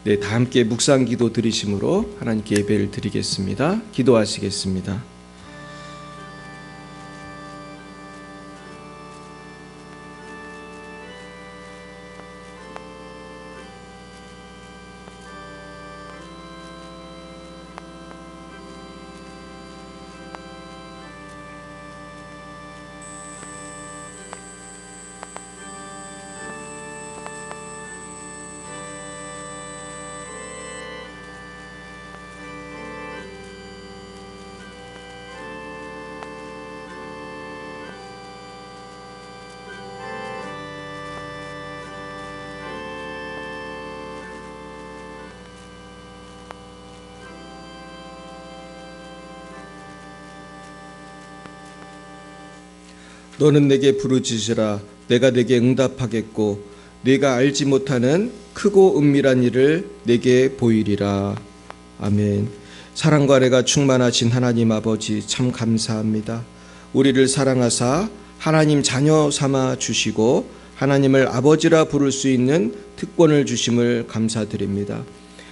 네, 다 함께 묵상 기도 드리심으로 하나님께 예배를 드리겠습니다. 기도하시겠습니다. 너는 내게 부르짖으라. 내가 내게 응답하겠고 네가 알지 못하는 크고 은밀한 일을 내게 보이리라. 아멘. 사랑과 은혜가 충만하신 하나님 아버지, 참 감사합니다. 우리를 사랑하사 하나님 자녀 삼아 주시고 하나님을 아버지라 부를 수 있는 특권을 주심을 감사드립니다.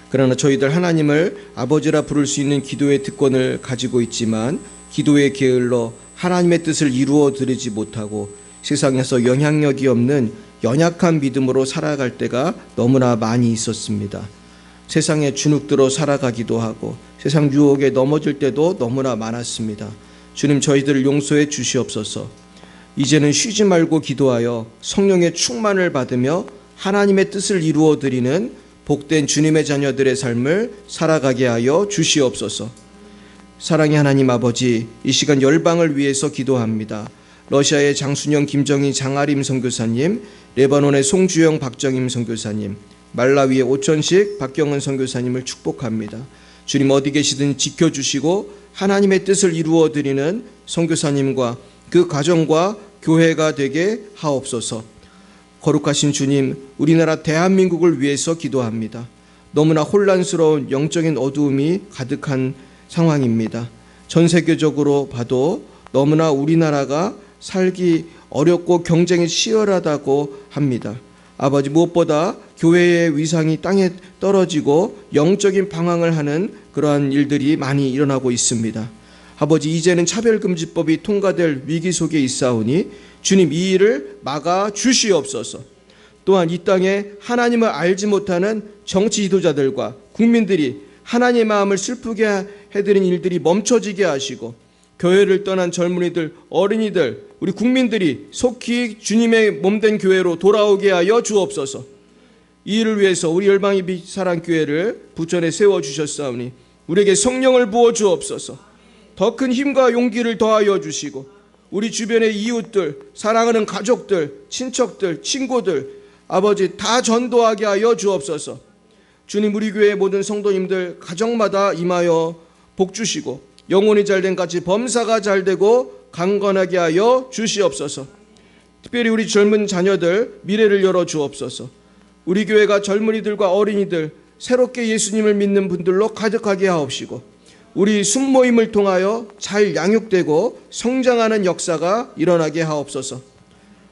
그러나 저희들 하나님을 아버지라 부를 수 있는 기도의 특권을 가지고 있지만 기도에 게을러 하나님의 뜻을 이루어 드리지 못하고 세상에서 영향력이 없는 연약한 믿음으로 살아갈 때가 너무나 많이 있었습니다. 세상에 주눅들어 살아가기도 하고 세상 유혹에 넘어질 때도 너무나 많았습니다. 주님, 저희들을 용서해 주시옵소서. 이제는 쉬지 말고 기도하여 성령의 충만을 받으며 하나님의 뜻을 이루어 드리는 복된 주님의 자녀들의 삶을 살아가게 하여 주시옵소서. 사랑의 하나님 아버지, 이 시간 열방을 위해서 기도합니다. 러시아의 장순영, 김정희, 장아림 선교사님, 레바논의 송주영, 박정임 선교사님, 말라위의 오천식, 박경은 선교사님을 축복합니다. 주님, 어디 계시든 지켜주시고 하나님의 뜻을 이루어 드리는 선교사님과 그 가정과 교회가 되게 하옵소서. 거룩하신 주님, 우리나라 대한민국을 위해서 기도합니다. 너무나 혼란스러운 영적인 어두움이 가득한 상황입니다. 전 세계적으로 봐도 너무나 우리나라가 살기 어렵고 경쟁이 치열하다고 합니다. 아버지, 무엇보다 교회의 위상이 땅에 떨어지고 영적인 방황을 하는 그러한 일들이 많이 일어나고 있습니다. 아버지, 이제는 차별금지법이 통과될 위기 속에 있사오니 주님, 이 일을 막아 주시옵소서. 또한 이 땅에 하나님을 알지 못하는 정치 지도자들과 국민들이 하나님의 마음을 슬프게 해드린 일들이 멈춰지게 하시고 교회를 떠난 젊은이들, 어린이들, 우리 국민들이 속히 주님의 몸된 교회로 돌아오게 하여 주옵소서. 이 일을 위해서 우리 열방의 빛 사랑교회를 부천에 세워주셨사오니 우리에게 성령을 부어 주옵소서. 더 큰 힘과 용기를 더하여 주시고 우리 주변의 이웃들, 사랑하는 가족들, 친척들, 친구들, 아버지 다 전도하게 하여 주옵소서. 주님, 우리 교회의 모든 성도님들 가정마다 임하여 복 주시고 영혼이 잘된 같이 범사가 잘되고 강건하게 하여 주시옵소서. 특별히 우리 젊은 자녀들 미래를 열어 주옵소서. 우리 교회가 젊은이들과 어린이들 새롭게 예수님을 믿는 분들로 가득하게 하옵시고 우리 순모임을 통하여 잘 양육되고 성장하는 역사가 일어나게 하옵소서.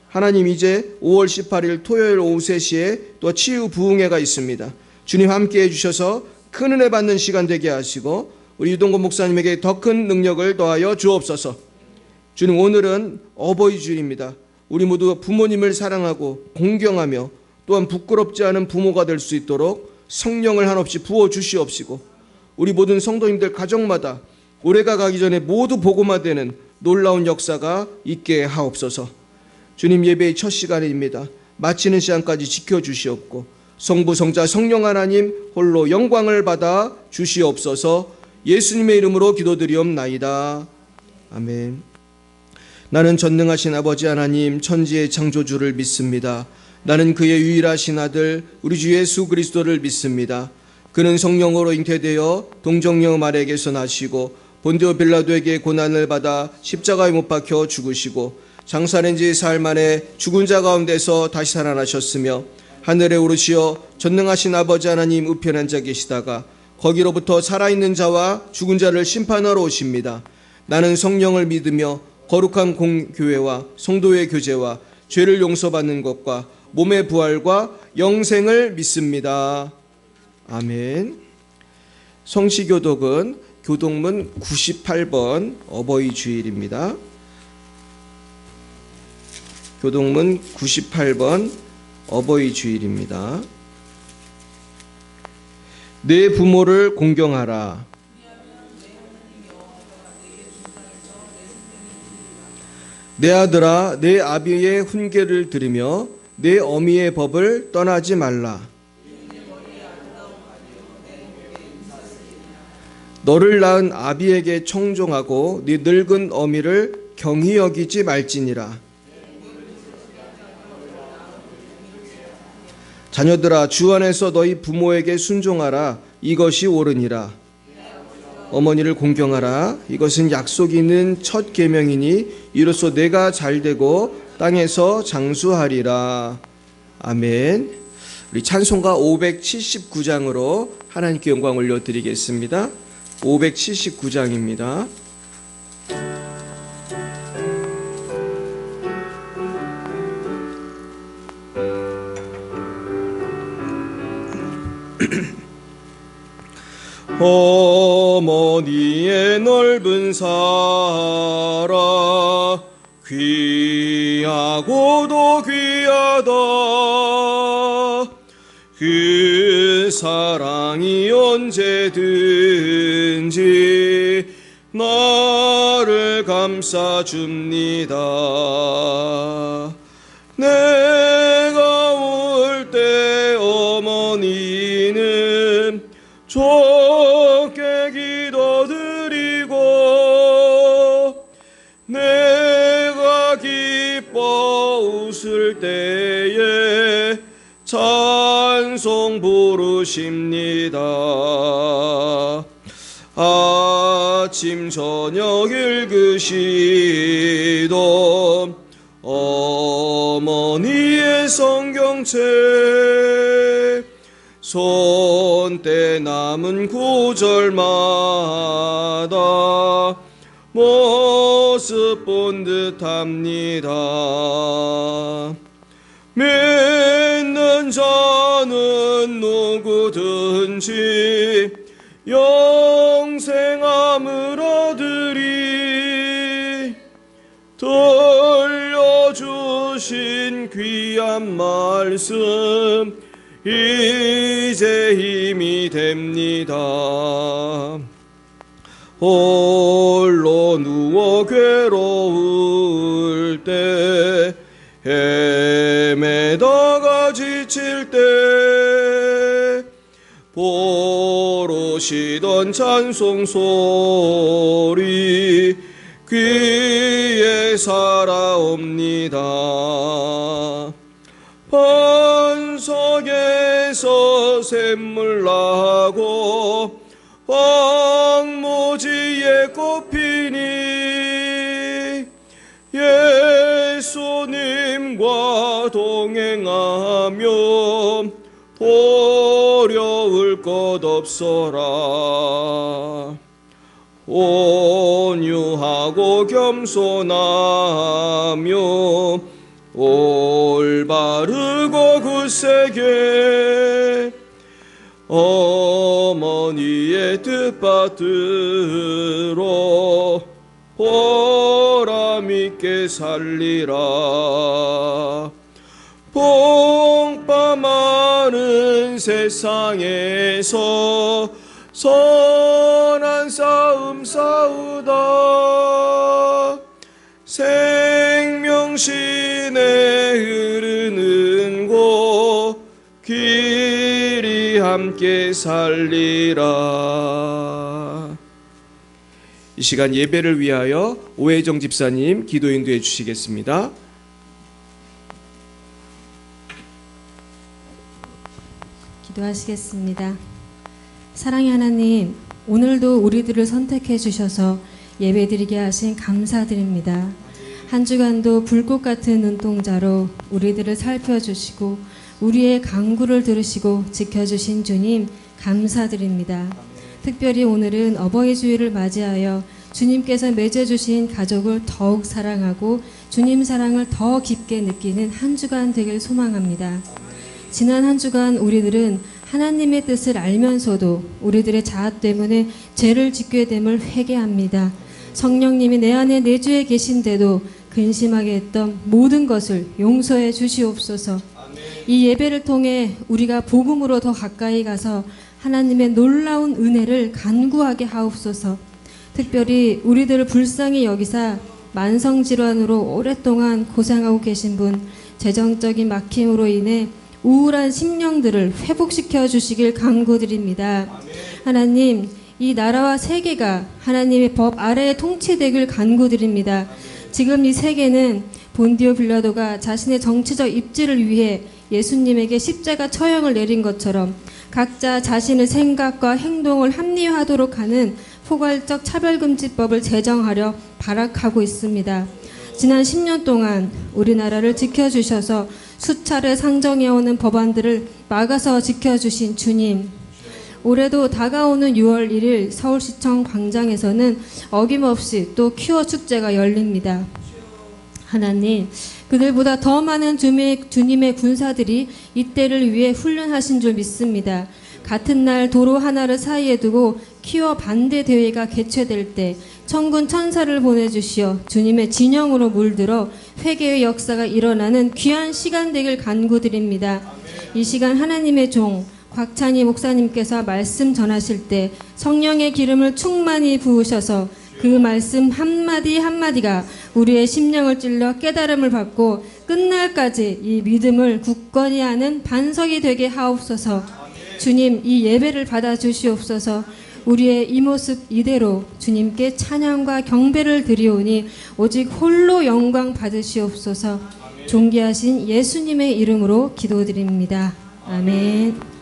하나님, 이제 5월 18일 토요일 오후 3시에 또 치유 부흥회가 있습니다. 주님, 함께해 주셔서 큰 은혜 받는 시간 되게 하시고 우리 유동건 목사님에게 더 큰 능력을 더하여 주옵소서. 주님, 오늘은 어버이 주일입니다. 우리 모두 부모님을 사랑하고 공경하며 또한 부끄럽지 않은 부모가 될 수 있도록 성령을 한없이 부어 주시옵시고 우리 모든 성도님들 가정마다 올해가 가기 전에 모두 복음화되는 놀라운 역사가 있게 하옵소서. 주님, 예배의 첫 시간입니다. 마치는 시간까지 지켜주시옵고 성부, 성자, 성령 하나님 홀로 영광을 받아 주시옵소서. 예수님의 이름으로 기도드리옵나이다. 아멘. 나는 전능하신 아버지 하나님 천지의 창조주를 믿습니다. 나는 그의 유일하신 아들 우리 주 예수 그리스도를 믿습니다. 그는 성령으로 잉태되어 동정녀 마리아에게서 나시고 본디오 빌라도에게 고난을 받아 십자가에 못 박혀 죽으시고 장사된 지 사흘 만에 죽은 자 가운데서 다시 살아나셨으며 하늘에 오르시어 전능하신 아버지 하나님 우편에 앉아 계시다가 거기로부터 살아있는 자와 죽은 자를 심판하러 오십니다. 나는 성령을 믿으며 거룩한 공교회와 성도의 교제와 죄를 용서받는 것과 몸의 부활과 영생을 믿습니다. 아멘. 성시교독은 교독문 98번 어버이 주일입니다. 교독문 98번 어버이 주일입니다. 내 부모를 공경하라. 내 아들아, 내 아비의 훈계를 들으며 내 어미의 법을 떠나지 말라. 너를 낳은 아비에게 청종하고 네 늙은 어미를 경히 여기지 말지니라. 자녀들아, 주 안에서 너희 부모에게 순종하라. 이것이 옳으니라. 어머니를 공경하라. 이것은 약속이 있는 첫 계명이니 이로써 내가 잘되고 땅에서 장수하리라. 아멘. 우리 찬송가 579장으로 하나님께 영광 올려드리겠습니다. 579장입니다. 어머니의 넓은 사랑 귀하고도 귀하다. 그 사랑이 언제든지 나를 감싸줍니다. 내가 울 때 어머니는 좋게 기도드리고 내가 기뻐 웃을 때에 찬송 부르십니다. 아침 저녁 읽으시던 어머니의 성경책 손때 남은 구절마다 모습 본 듯합니다. 믿는 자는 누구든지 영생함을 얻으리. 들려주신 귀한 말씀 이제 힘이 됩니다. 홀로 누워 괴로울 때 헤매다가 지칠 때 보르시던 찬송 소리 귀에 살아옵니다. 반석에서 샘물 나고 황무지에 꽃피니 예수님과 동행하며 두려울 것 없어라. 온유하고 겸손하며 올바르고 굳세게 어머니의 뜻받들어 보람있게 살리라. 폭파많은 세상에서 선한 싸움 싸우다 생명신에 흐르는 곳 길이 함께 살리라. 이 시간 예배를 위하여 오혜정 집사님 기도 인도해 주시겠습니다. 기도하시겠습니다. 사랑의 하나님, 오늘도 우리들을 선택해 주셔서 예배드리게 하신 감사드립니다. 한 주간도 불꽃 같은 눈동자로 우리들을 살펴주시고 우리의 간구를 들으시고 지켜주신 주님 감사드립니다. 특별히 오늘은 어버이 주일을 맞이하여 주님께서 맺어주신 가족을 더욱 사랑하고 주님 사랑을 더 깊게 느끼는 한 주간 되길 소망합니다. 지난 한 주간 우리들은 하나님의 뜻을 알면서도 우리들의 자아 때문에 죄를 짓게 됨을 회개합니다. 성령님이 내 안에 내주에 계신데도 근심하게 했던 모든 것을 용서해 주시옵소서. 이 예배를 통해 우리가 복음으로 더 가까이 가서 하나님의 놀라운 은혜를 간구하게 하옵소서. 특별히 우리들을 불쌍히 여기사 만성질환으로 오랫동안 고생하고 계신 분, 재정적인 막힘으로 인해 우울한 심령들을 회복시켜 주시길 간구드립니다. 하나님, 이 나라와 세계가 하나님의 법 아래에 통치되길 간구드립니다. 지금 이 세계는 본디오 빌라도가 자신의 정치적 입지를 위해 예수님에게 십자가 처형을 내린 것처럼 각자 자신의 생각과 행동을 합리화하도록 하는 포괄적 차별금지법을 제정하려 발악하고 있습니다. 지난 10년 동안 우리나라를 지켜주셔서 수차례 상정해오는 법안들을 막아서 지켜주신 주님, 올해도 다가오는 6월 1일 서울시청 광장에서는 어김없이 또 퀴어 축제가 열립니다. 하나님, 그들보다 더 많은 주님의 군사들이 이때를 위해 훈련하신 줄 믿습니다. 같은 날 도로 하나를 사이에 두고 퀴어 반대 대회가 개최될 때 천군 천사를 보내주시어 주님의 진영으로 물들어 회개의 역사가 일어나는 귀한 시간 되길 간구드립니다. 이 시간 하나님의 종 곽찬희 목사님께서 말씀 전하실 때 성령의 기름을 충만히 부으셔서 그 말씀 한마디 한마디가 우리의 심령을 찔러 깨달음을 받고 끝날까지 이 믿음을 굳건히 하는 반석이 되게 하옵소서. 주님, 이 예배를 받아 주시옵소서. 우리의 이 모습 이대로 주님께 찬양과 경배를 드리오니 오직 홀로 영광 받으시옵소서. 존귀하신 예수님의 이름으로 기도드립니다. 아멘.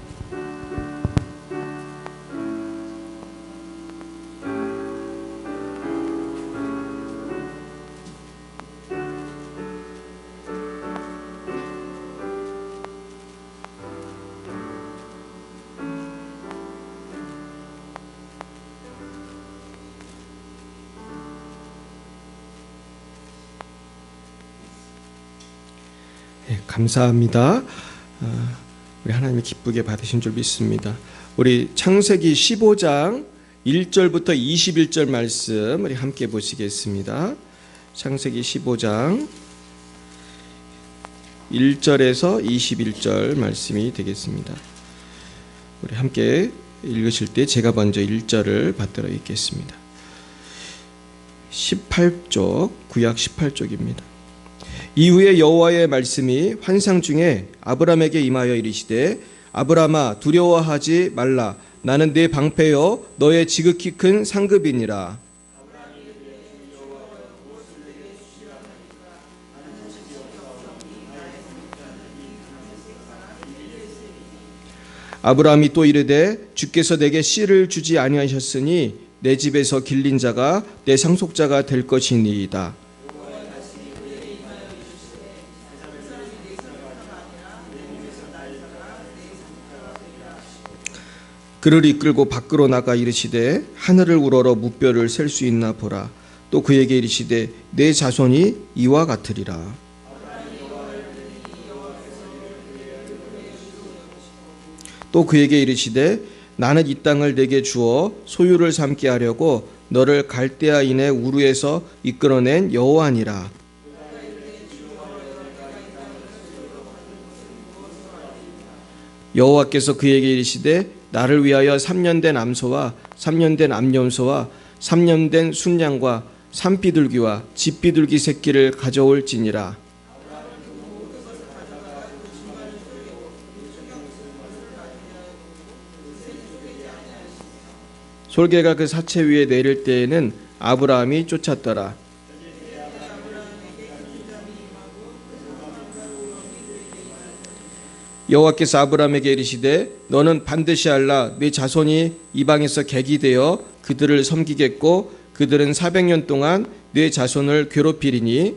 감사합니다. 우리 하나님이 기쁘게 받으신 줄 믿습니다. 우리 창세기 15장 1절부터 21절 말씀 우리 함께 보시겠습니다. 창세기 15장 1절에서 21절 말씀이 되겠습니다. 우리 함께 읽으실 때 제가 먼저 1절을 받들어 읽겠습니다. 18쪽, 구약 18쪽입니다. 이후에 여호와의 말씀이 환상 중에 아브람에게 임하여 이르시되 아브람아 두려워하지 말라. 나는 네 방패여 너의 지극히 큰 상급이니라. 아브람이 또 이르되 주께서 내게 씨를 주지 아니하셨으니 내 집에서 길린 자가 내 상속자가 될 것이니이다. 그를 이끌고 밖으로 나가 이르시되 하늘을 우러러 무뼈를 셀 수 있나 보라. 또 그에게 이르시되 내 자손이 이와 같으리라. 또 그에게 이르시되 나는 이 땅을 내게 주어 소유를 삼게 하려고 너를 갈대아인의 우르에서 이끌어낸 여호와니라. 여호와께서 그에게 이르시되 나를 위하여 3년 된 암소와 3년 된 암염소와 3년 된 순양과 산비둘기와 집비둘기 새끼를 가져올지니라. 솔개가 그 사체 위에 내릴 때에는 아브라함이 쫓았더라. 여호와께서 아브라함에게 이르시되 너는 반드시 알라. 네 자손이 이방에서 객이 되어 그들을 섬기겠고 그들은 400년 동안 네 자손을 괴롭히리니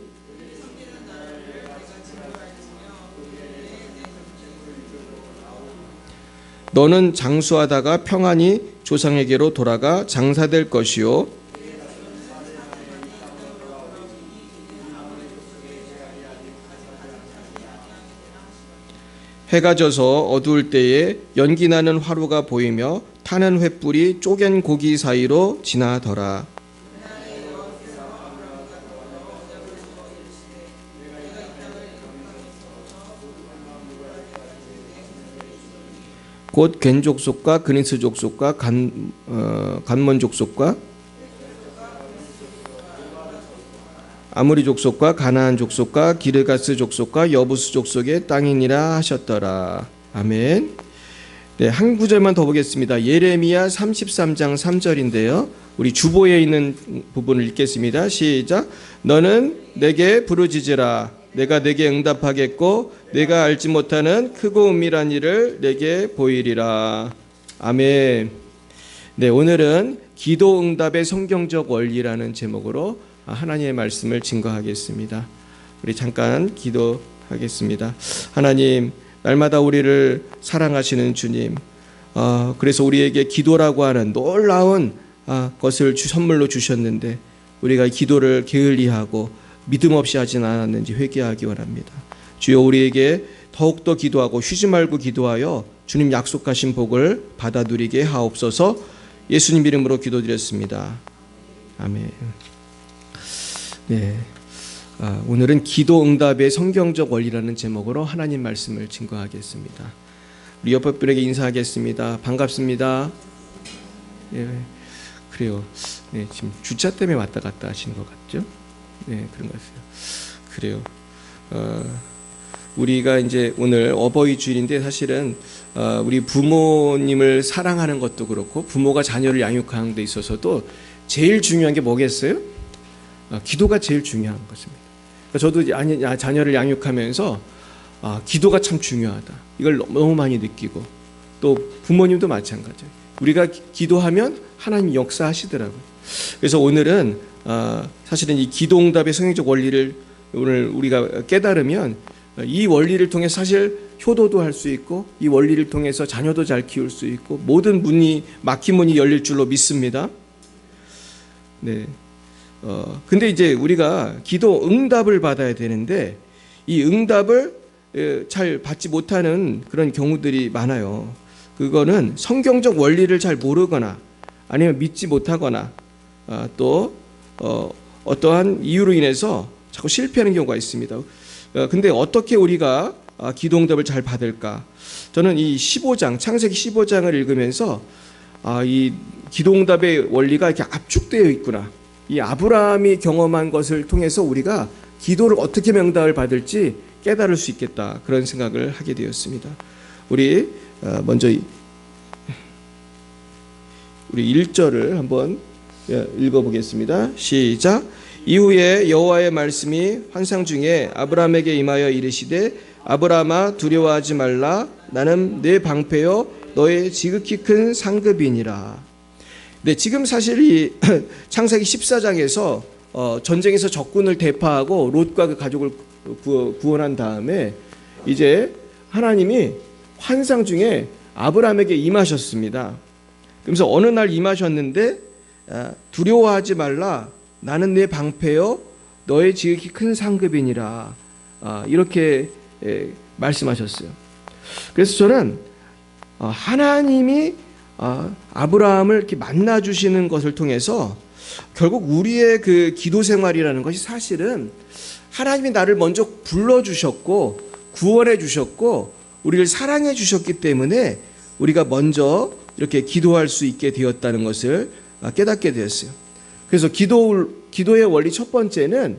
너는 장수하다가 평안히 조상에게로 돌아가 장사될 것이요 해가 져서 어두울 때에 연기 나는 화로가 보이며 타는 횃불이 쪼갠 고기 사이로 지나더라. 곧 겐 족속과 그니스 족속과 간몬 족속과 아무리 족속과 가나안 족속과 기르가스 족속과 여부스 족속의 땅이니라 하셨더라. 아멘. 네, 한 구절만 더 보겠습니다. 예레미야 33장 3절인데요. 우리 주보에 있는 부분을 읽겠습니다. 시작. 너는 내게 부르짖으라. 내가 내게 응답하겠고 내가 알지 못하는 크고 은밀한 일을 내게 보이리라. 아멘. 네, 오늘은 기도 응답의 성경적 원리라는 제목으로 하나님의 말씀을 증거하겠습니다. 우리 잠깐 기도하겠습니다. 하나님, 날마다 우리를 사랑하시는 주님, 그래서 우리에게 기도라고 하는 놀라운 것을 선물로 주셨는데 우리가 기도를 게을리하고 믿음 없이 하진 않았는지 회개하기 원합니다. 주여, 우리에게 더욱더 기도하고 쉬지 말고 기도하여 주님 약속하신 복을 받아 누리게 하옵소서. 예수님 이름으로 기도드렸습니다. 아멘. 네, 오늘은 기도 응답의 성경적 원리라는 제목으로 하나님 말씀을 증거하겠습니다. 우리 옆에 분에게 인사하겠습니다. 반갑습니다. 네, 그래요. 네, 지금 주차 때문에 왔다 갔다 하시는 것 같죠? 네, 그런 것 같아요. 그래요. 우리가 이제 오늘 어버이 주일인데 사실은 우리 부모님을 사랑하는 것도 그렇고 부모가 자녀를 양육하는 데 있어서도 제일 중요한 게 뭐겠어요? 기도가 제일 중요한 것입니다. 저도 자녀를 양육하면서 기도가 참 중요하다. 이걸 너무 많이 느끼고 또 부모님도 마찬가지예요. 우리가 기도하면 하나님 역사하시더라고요. 그래서 오늘은 사실은 이 기도응답의 성경적 원리를 오늘 우리가 깨달으면 이 원리를 통해 사실 효도도 할 수 있고 이 원리를 통해서 자녀도 잘 키울 수 있고 모든 문이 막힌 문이 열릴 줄로 믿습니다. 네. 근데 이제 우리가 기도 응답을 받아야 되는데 이 응답을 잘 받지 못하는 그런 경우들이 많아요. 그거는 성경적 원리를 잘 모르거나 아니면 믿지 못하거나 또 어떠한 이유로 인해서 자꾸 실패하는 경우가 있습니다. 근데 어떻게 우리가 기도 응답을 잘 받을까? 저는 이 15장, 창세기 15장을 읽으면서 이 기도 응답의 원리가 이렇게 압축되어 있구나. 이 아브라함이 경험한 것을 통해서 우리가 기도를 어떻게 응답을 받을지 깨달을 수 있겠다. 그런 생각을 하게 되었습니다. 우리 먼저 우리 1절을 한번 읽어보겠습니다. 시작. 이후에 여호와의 말씀이 환상 중에 아브라함에게 임하여 이르시되 아브라함아 두려워하지 말라. 나는 내 방패요 너의 지극히 큰 상급이니라. 네, 지금 사실 이 창세기 14장에서 전쟁에서 적군을 대파하고 롯과 그 가족을 구원한 다음에 이제 하나님이 환상 중에 아브라함에게 임하셨습니다. 그러면서 어느 날 임하셨는데 두려워하지 말라. 나는 내 방패요 너의 지극히 큰 상급이니라. 이렇게 말씀하셨어요. 그래서 저는 하나님이 아브라함을 이렇게 만나 주시는 것을 통해서 결국 우리의 그 기도 생활이라는 것이 사실은 하나님이 나를 먼저 불러 주셨고 구원해 주셨고 우리를 사랑해 주셨기 때문에 우리가 먼저 이렇게 기도할 수 있게 되었다는 것을 깨닫게 되었어요. 그래서 기도의 원리 첫 번째는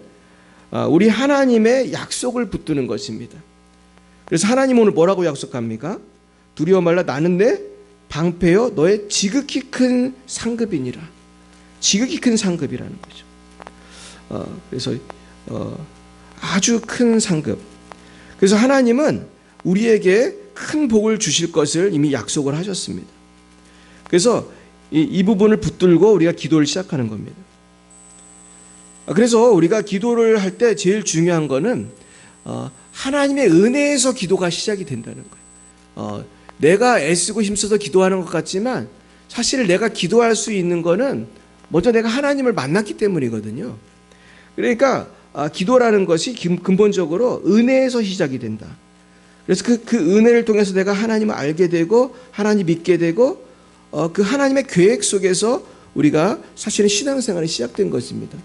우리 하나님의 약속을 붙드는 것입니다. 그래서 하나님 오늘 뭐라고 약속합니까? 두려워 말라. 나는 내 방패요 너의 지극히 큰 상급이니라. 지극히 큰 상급이라는 거죠. 그래서 아주 큰 상급. 그래서 하나님은 우리에게 큰 복을 주실 것을 이미 약속을 하셨습니다. 그래서 이 부분을 붙들고 우리가 기도를 시작하는 겁니다. 그래서 우리가 기도를 할 때 제일 중요한 거는 하나님의 은혜에서 기도가 시작이 된다는 거예요. 내가 애쓰고 힘써서 기도하는 것 같지만 사실 내가 기도할 수 있는 거는 먼저 내가 하나님을 만났기 때문이거든요. 그러니까 기도라는 것이 근본적으로 은혜에서 시작이 된다. 그래서 그 은혜를 통해서 내가 하나님을 알게 되고 하나님 믿게 되고 그 하나님의 계획 속에서 우리가 사실은 신앙생활이 시작된 것입니다.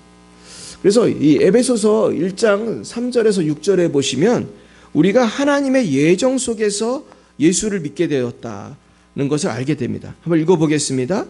그래서 이 에베소서 1장 3절에서 6절에 보시면 우리가 하나님의 예정 속에서 예수를 믿게 되었다는 것을 알게 됩니다. 한번 읽어보겠습니다.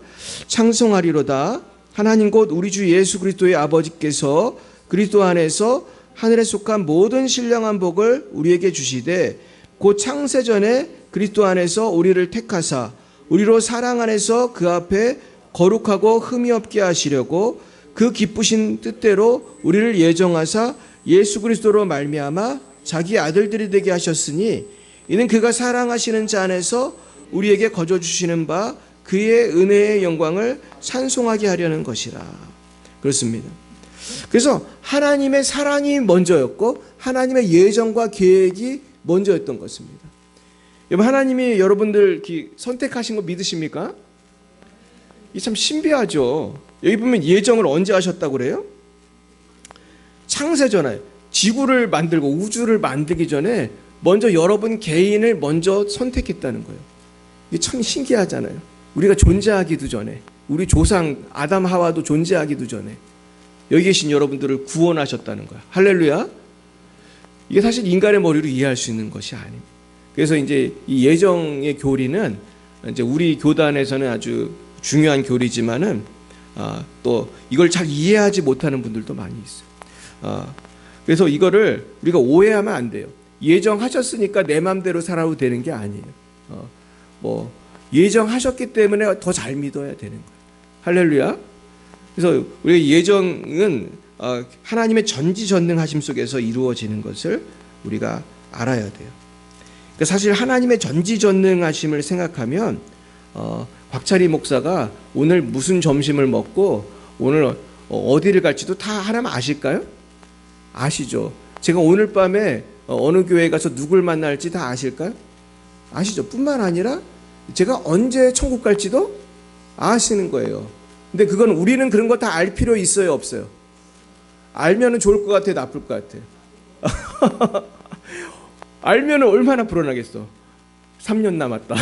찬송하리로다 하나님 곧 우리 주 예수 그리스도의 아버지께서 그리스도 안에서 하늘에 속한 모든 신령한 복을 우리에게 주시되 곧 창세전에 그리스도 안에서 우리를 택하사 우리로 사랑 안에서 그 앞에 거룩하고 흠이 없게 하시려고 그 기쁘신 뜻대로 우리를 예정하사 예수 그리스도로 말미암아 자기 아들들이 되게 하셨으니 이는 그가 사랑하시는 자 안에서 우리에게 거저 주시는 바 그의 은혜의 영광을 찬송하게 하려는 것이라. 그렇습니다. 그래서 하나님의 사랑이 먼저였고 하나님의 예정과 계획이 먼저였던 것입니다. 여러분, 하나님이 여러분들 선택하신 거 믿으십니까? 이 참 신비하죠. 여기 보면 예정을 언제 하셨다고 그래요? 창세전에 지구를 만들고 우주를 만들기 전에 먼저 여러분 개인을 먼저 선택했다는 거예요. 이게 참 신기하잖아요. 우리가 존재하기도 전에, 우리 조상 아담 하와도 존재하기도 전에 여기 계신 여러분들을 구원하셨다는 거야. 할렐루야. 이게 사실 인간의 머리로 이해할 수 있는 것이 아닙니다. 그래서 이제 이 예정의 교리는 이제 우리 교단에서는 아주 중요한 교리지만은 또 이걸 잘 이해하지 못하는 분들도 많이 있어요. 그래서 이거를 우리가 오해하면 안 돼요. 예정하셨으니까 내 마음대로 살아도 되는 게 아니에요. 예정하셨기 때문에 더 잘 믿어야 되는 거예요. 할렐루야. 그래서 우리가 예정은 하나님의 전지전능하심 속에서 이루어지는 것을 우리가 알아야 돼요. 그러니까 사실 하나님의 전지전능하심을 생각하면 곽철이 목사가 오늘 무슨 점심을 먹고 오늘 어디를 갈지도 다 하나님 아실까요? 아시죠? 제가 오늘 밤에 어느 교회에 가서 누굴 만날지 다 아실까요? 아시죠? 뿐만 아니라 제가 언제 천국 갈지도 아시는 거예요. 근데 그건 우리는 그런 거 다 알 필요 있어요, 없어요? 알면은 좋을 것 같아요, 나쁠 것 같아요? 알면은 얼마나 불안하겠어. 3년 남았다.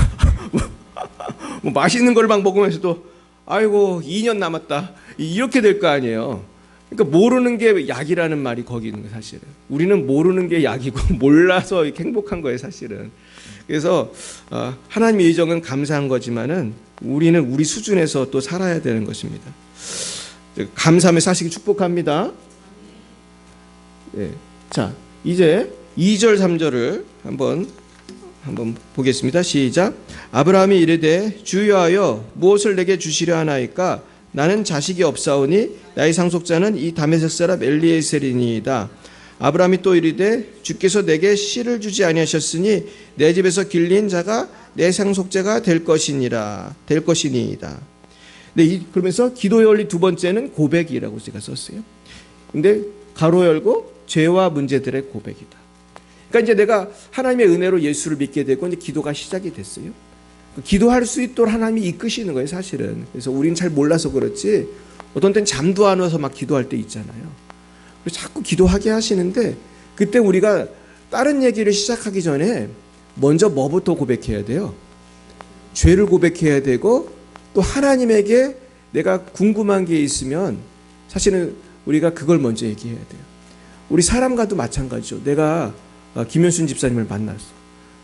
뭐 맛있는 걸 막 먹으면서도 아이고 2년 남았다. 이렇게 될 거 아니에요. 그러니까 모르는 게 약이라는 말이 거기 있는 거예요, 사실은. 우리는 모르는 게 약이고 몰라서 행복한 거예요, 사실은. 그래서 하나님의 예정은 감사한 거지만은 우리는 우리 수준에서 또 살아야 되는 것입니다. 감사함에 사시기 축복합니다. 네. 자, 이제 2절 3절을 한번 보겠습니다. 시작. 아브라함이 이르되 주여하여 무엇을 내게 주시려 하나이까? 나는 자식이 없사오니 나의 상속자는 이 다메섹 사람 엘리에셀이니이다. 아브라함이 또 이르되 주께서 내게 씨를 주지 아니하셨으니 내 집에서 길린 자가 내 상속자가 될 것이니이다. 네, 그러면서 기도의 원리 두 번째는 고백이라고 제가 썼어요. 근데 가로 열고 죄와 문제들의 고백이다. 그러니까 이제 내가 하나님의 은혜로 예수를 믿게 되고 이제 기도가 시작이 됐어요. 기도할 수 있도록 하나님이 이끄시는 거예요, 사실은. 그래서 우리는 잘 몰라서 그렇지 어떤 때는 잠도 안 와서 막 기도할 때 있잖아요. 그래서 자꾸 기도하게 하시는데 그때 우리가 다른 얘기를 시작하기 전에 먼저 뭐부터 고백해야 돼요? 죄를 고백해야 되고 또 하나님에게 내가 궁금한 게 있으면 사실은 우리가 그걸 먼저 얘기해야 돼요. 우리 사람과도 마찬가지죠. 내가 김현순 집사님을 만났어.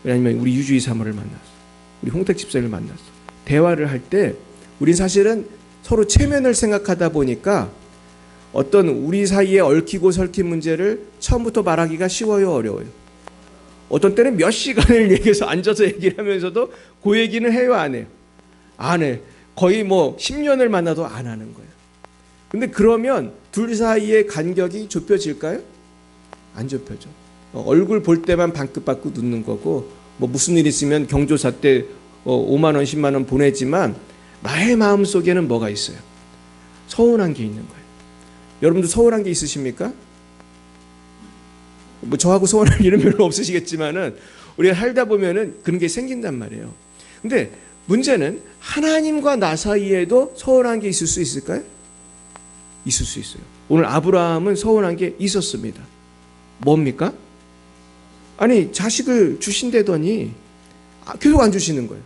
아니면 우리 유주희 사모를 만났어. 우리 홍택 집사님을 만났어. 대화를 할 때 우린 사실은 서로 체면을 생각하다 보니까 어떤 우리 사이에 얽히고 설킨 문제를 처음부터 말하기가 쉬워요, 어려워요? 어떤 때는 몇 시간을 얘기해서 앉아서 얘기를 하면서도 그 얘기는 해요, 안 해요? 안 해. 거의 뭐 10년을 만나도 안 하는 거예요. 근데 그러면 둘 사이의 간격이 좁혀질까요? 안 좁혀져. 얼굴 볼 때만 방긋 받고 눕는 거고 뭐 무슨 일 있으면 경조사 때 5만 원, 10만 원 보내지만 나의 마음 속에는 뭐가 있어요? 서운한 게 있는 거예요. 여러분도 서운한 게 있으십니까? 뭐 저하고 서운한 일은 별로 없으시겠지만은 우리가 살다 보면은 그런 게 생긴단 말이에요. 근데 문제는 하나님과 나 사이에도 서운한 게 있을 수 있을까요? 있을 수 있어요. 오늘 아브라함은 서운한 게 있었습니다. 뭡니까? 아니 자식을 주신다더니 계속 안 주시는 거예요.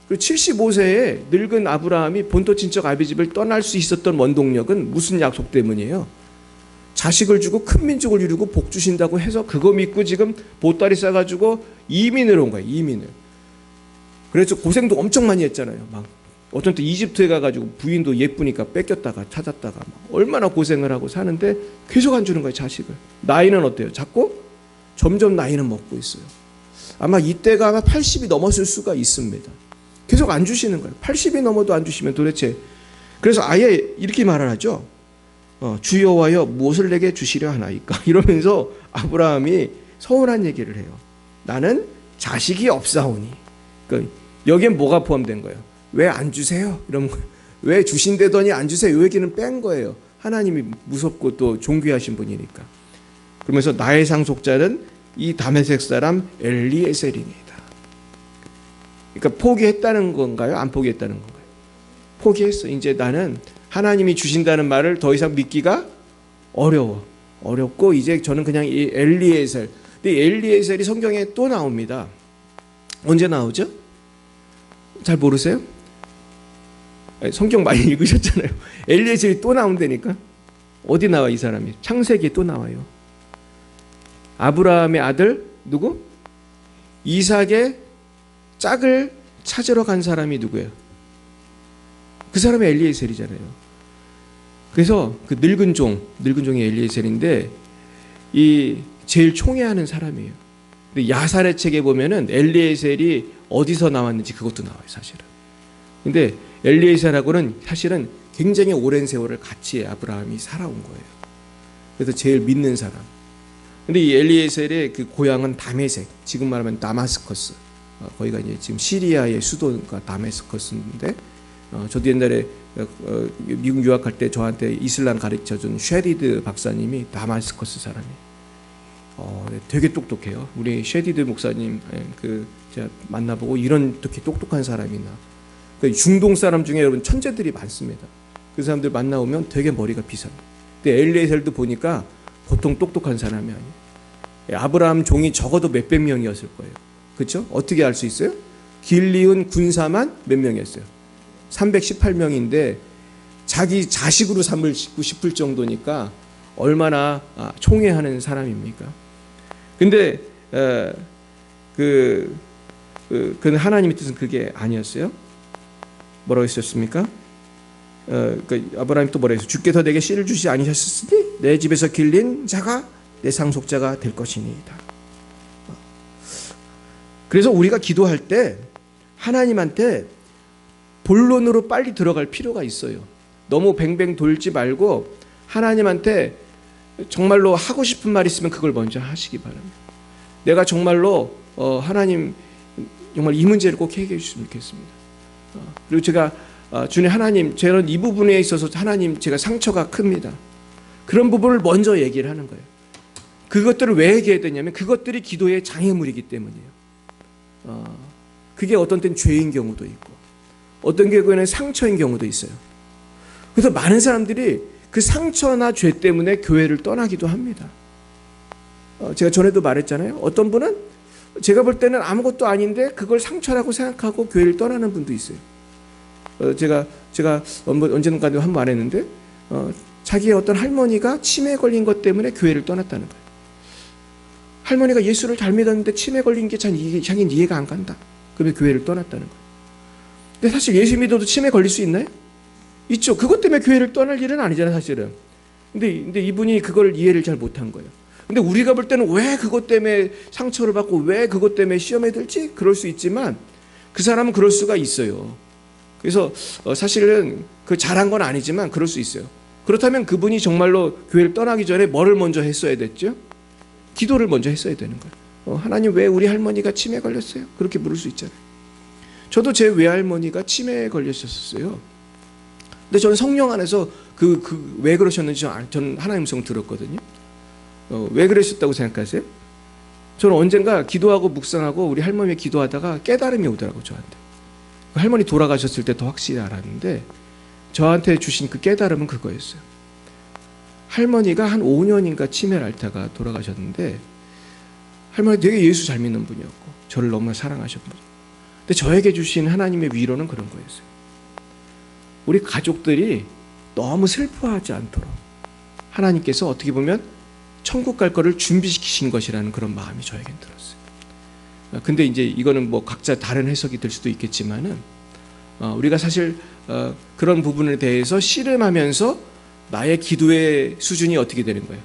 그리고 75세에 늙은 아브라함이 본토 친척 아비 집을 떠날 수 있었던 원동력은 무슨 약속 때문이에요? 자식을 주고 큰 민족을 이루고 복 주신다고 해서 그거 믿고 지금 보따리 싸가지고 이민을 온 거예요. 이민을. 그래서 고생도 엄청 많이 했잖아요. 막 어떤 때 이집트에 가가지고 부인도 예쁘니까 뺏겼다가 찾았다가 막 얼마나 고생을 하고 사는데 계속 안 주는 거예요. 자식을. 나이는 어때요? 자꾸 점점 나이는 먹고 있어요. 아마 이때가 아마 80이 넘었을 수가 있습니다. 계속 안 주시는 거예요. 80이 넘어도 안 주시면 도대체. 그래서 아예 이렇게 말을 하죠. 주 여호와여 무엇을 내게 주시려 하나이까? 이러면서 아브라함이 서운한 얘기를 해요. 나는 자식이 없사오니. 그러니까 여기에 뭐가 포함된 거예요? 왜 안 주세요? 이러면 왜 주신다더니 안 주세요? 이 얘기는 뺀 거예요. 하나님이 무섭고 또 존귀하신 분이니까. 그러면서 나의 상속자는 이 다메섹 사람 엘리에셀입니다. 그러니까 포기했다는 건가요? 안 포기했다는 건가요? 포기했어. 이제 나는 하나님이 주신다는 말을 더 이상 믿기가 어렵고 이제 저는 그냥 이 엘리에셀. 근데 엘리에셀이 성경에 또 나옵니다. 언제 나오죠? 잘 모르세요? 성경 많이 읽으셨잖아요. 엘리에셀이 또 나온다니까. 어디 나와 이 사람이? 창세기에 또 나와요. 아브라함의 아들 누구? 이삭의 짝을 찾으러 간 사람이 누구예요? 그 사람이 엘리에셀이잖아요. 그래서 그 늙은 종이 엘리에셀인데 이 제일 총애하는 사람이에요. 근데 야살의 책에 보면은 엘리에셀이 어디서 나왔는지 그것도 나와요, 사실은. 근데 엘리에셀하고는 사실은 굉장히 오랜 세월을 같이 아브라함이 살아온 거예요. 그래서 제일 믿는 사람. 근데 이 엘리에셀의 그 고향은 다메섹, 지금 말하면 다마스커스. 거기가 이제 지금 시리아의 수도가 다메스커스인데, 저도 옛날에 미국 유학할 때 저한테 이슬람 가르쳐준 쉐디드 박사님이 다마스커스 사람이에요. 되게 똑똑해요. 우리 쉐디드 목사님 제가 만나보고 이런 똑똑한 사람이 있나. 중동 사람 중에 여러분 천재들이 많습니다. 그 사람들 만나오면 되게 머리가 비싸요. 근데 엘리에셀도 보니까 보통 똑똑한 사람이 아니에요. 아브라함 종이 적어도 몇백 명이었을 거예요. 그렇죠? 어떻게 알 수 있어요? 길리은 군사만 몇 명이었어요? 318명인데 자기 자식으로 삼고 싶을 정도니까 얼마나 총애하는 사람입니까? 근데 그 하나님의 뜻은 그게 아니었어요. 뭐라고 했었습니까? 아브라함이 또 뭐라 했어요? 주께서 내게 씨를 주시지 아니하셨으니 내 집에서 길린 자가 내 상속자가 될 것이니이다. 그래서 우리가 기도할 때 하나님한테 본론으로 빨리 들어갈 필요가 있어요. 너무 뱅뱅 돌지 말고 하나님한테 정말로 하고 싶은 말 있으면 그걸 먼저 하시기 바랍니다. 내가 정말로 하나님 정말 이 문제를 꼭 해결해 주시면 좋겠습니다. 그리고 제가 주님 하나님 저는 이 부분에 있어서 하나님 제가 상처가 큽니다. 그런 부분을 먼저 얘기를 하는 거예요. 그것들을 왜 얘기해야 되냐면 그것들이 기도의 장애물이기 때문이에요. 그게 어떤 때는 죄인 경우도 있고 어떤 경우에는 상처인 경우도 있어요. 그래서 많은 사람들이 그 상처나 죄 때문에 교회를 떠나기도 합니다. 제가 전에도 말했잖아요. 어떤 분은 제가 볼 때는 아무것도 아닌데 그걸 상처라고 생각하고 교회를 떠나는 분도 있어요. 제가 언젠가 한 번 말했는데 자기의 어떤 할머니가 치매에 걸린 것 때문에 교회를 떠났다는 거예요. 할머니가 예수를 잘 믿었는데 치매 걸린 게 자기는 이해가 안 간다. 그러면 교회를 떠났다는 거예요. 근데 사실 예수 믿어도 치매 걸릴 수 있나요? 있죠. 그것 때문에 교회를 떠날 일은 아니잖아요, 사실은. 근데 이분이 그걸 이해를 잘 못한 거예요. 근데 우리가 볼 때는 왜 그것 때문에 상처를 받고 왜 그것 때문에 시험에 들지? 그럴 수 있지만 그 사람은 그럴 수가 있어요. 그래서 사실은 그 잘한 건 아니지만 그럴 수 있어요. 그렇다면 그분이 정말로 교회를 떠나기 전에 뭐를 먼저 했어야 됐죠? 기도를 먼저 했어야 되는 거예요. 하나님 왜 우리 할머니가 치매에 걸렸어요? 그렇게 물을 수 있잖아요. 저도 제 외할머니가 치매에 걸렸었어요. 근데 저는 성령 안에서 왜 그러셨는지 저는 하나님 음성 들었거든요. 왜 그러셨다고 생각하세요? 저는 언젠가 기도하고 묵상하고 우리 할머니 기도하다가 깨달음이 오더라고요, 저한테. 할머니 돌아가셨을 때 더 확실히 알았는데 저한테 주신 그 깨달음은 그거였어요. 할머니가 한 5년인가 치매를 앓다가 돌아가셨는데 할머니 되게 예수 잘 믿는 분이었고 저를 너무나 사랑하셨고, 근데 저에게 주신 하나님의 위로는 그런 거였어요. 우리 가족들이 너무 슬퍼하지 않도록 하나님께서 어떻게 보면 천국 갈 거를 준비시키신 것이라는 그런 마음이 저에겐 들었어요. 근데 이제 이거는 뭐 각자 다른 해석이 될 수도 있겠지만은 우리가 사실 그런 부분에 대해서 씨름하면서 나의 기도의 수준이 어떻게 되는 거예요?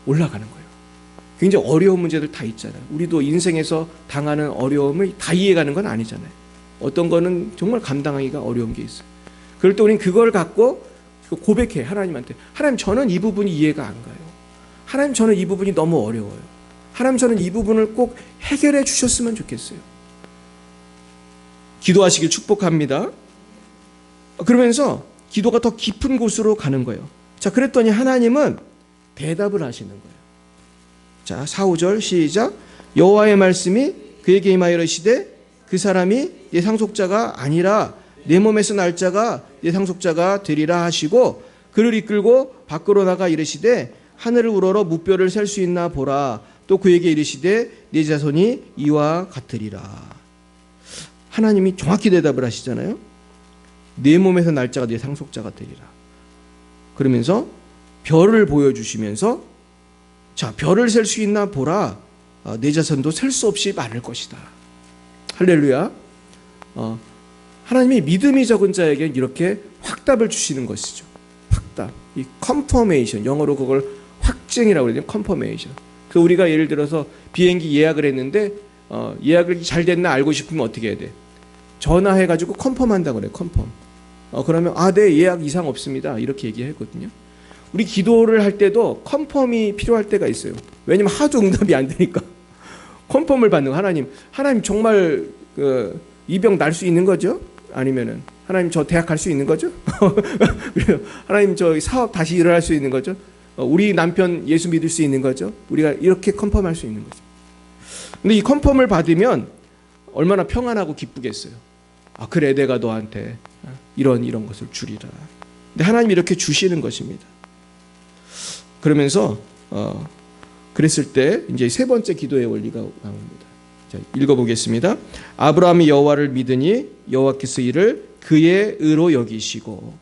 올라가는 거예요. 굉장히 어려운 문제들 다 있잖아요. 우리도 인생에서 당하는 어려움을 다 이해가는 건 아니잖아요. 어떤 거는 정말 감당하기가 어려운 게 있어요. 그럴 때 우리는 그걸 갖고 고백해, 하나님한테. 하나님, 저는 이 부분이 이해가 안 가요. 하나님, 저는 이 부분이 너무 어려워요. 하나님, 저는 이 부분을 꼭 해결해 주셨으면 좋겠어요. 기도하시길 축복합니다. 그러면서 기도가 더 깊은 곳으로 가는 거예요. 자, 그랬더니 하나님은 대답을 하시는 거예요. 자, 4, 5절 시작. 여호와의 말씀이 그에게 임하여 이르시되 그 사람이 내 상속자가 아니라 내 몸에서 날 자가 내 상속자가 되리라 하시고, 그를 이끌고 밖으로 나가 이르시되 하늘을 우러러 무뼈를 셀 수 있나 보라. 또 그에게 이르시되 내 자손이 이와 같으리라. 하나님이 정확히 대답을 하시잖아요. 내 몸에서 날 자가 내 상속자가 되리라. 그러면서 별을 보여주시면서, 자, 별을 셀 수 있나 보라. 내 자손도 셀 수 없이 많을 것이다. 할렐루야. 하나님이 믿음이 적은 자에게 이렇게 확답을 주시는 것이죠. 확답. 이 컨퍼메이션, 영어로 그걸 확증이라고 그러죠. 컨퍼메이션. 그래서 우리가 예를 들어서 비행기 예약을 했는데 예약을 잘 됐나 알고 싶으면 어떻게 해야 돼? 전화해가지고 컨펌한다고 그래요. 컨펌. 그러면 네, 예약 이상 없습니다. 이렇게 얘기했거든요. 우리 기도를 할 때도 컨펌이 필요할 때가 있어요. 왜냐면 하도 응답이 안 되니까. 컨펌을 받는 거. 하나님 정말 이 병 날 수 있는 거죠? 아니면은 하나님 저 대학 갈 수 있는 거죠? 하나님 저 사업 다시 일어날 수 있는 거죠? 우리 남편 예수 믿을 수 있는 거죠? 우리가 이렇게 컨펌할 수 있는 거죠. 근데 이 컨펌을 받으면 얼마나 평안하고 기쁘겠어요. 그래, 내가 너한테 이런 것을 주리라. 근데 하나님이 이렇게 주시는 것입니다. 그러면서 그랬을 때 이제 세 번째 기도의 원리가 나옵니다. 자, 읽어보겠습니다. 아브라함이 여호와를 믿으니 여호와께서 이를 그의 의로 여기시고.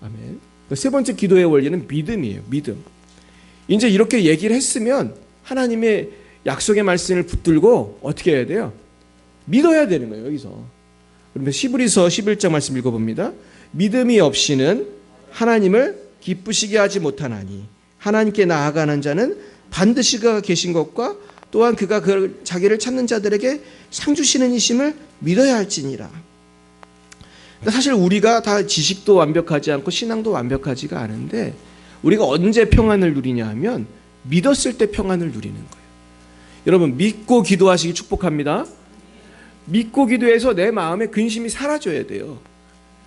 아멘. 세 번째 기도의 원리는 믿음이에요. 믿음. 이제 이렇게 얘기를 했으면 하나님의 약속의 말씀을 붙들고 어떻게 해야 돼요? 믿어야 되는 거예요. 여기서. 그러면 히브리서 11장 말씀 읽어봅니다. 믿음이 없이는 하나님을 기쁘시게 하지 못하나니 하나님께 나아가는 자는 반드시 그가 계신 것과 또한 그가 자기를 찾는 자들에게 상 주시는 이심을 믿어야 할지니라. 사실 우리가 다 지식도 완벽하지 않고 신앙도 완벽하지가 않은데 우리가 언제 평안을 누리냐 하면 믿었을 때 평안을 누리는 거예요. 여러분, 믿고 기도하시기 축복합니다. 믿고 기도해서 내 마음의 근심이 사라져야 돼요.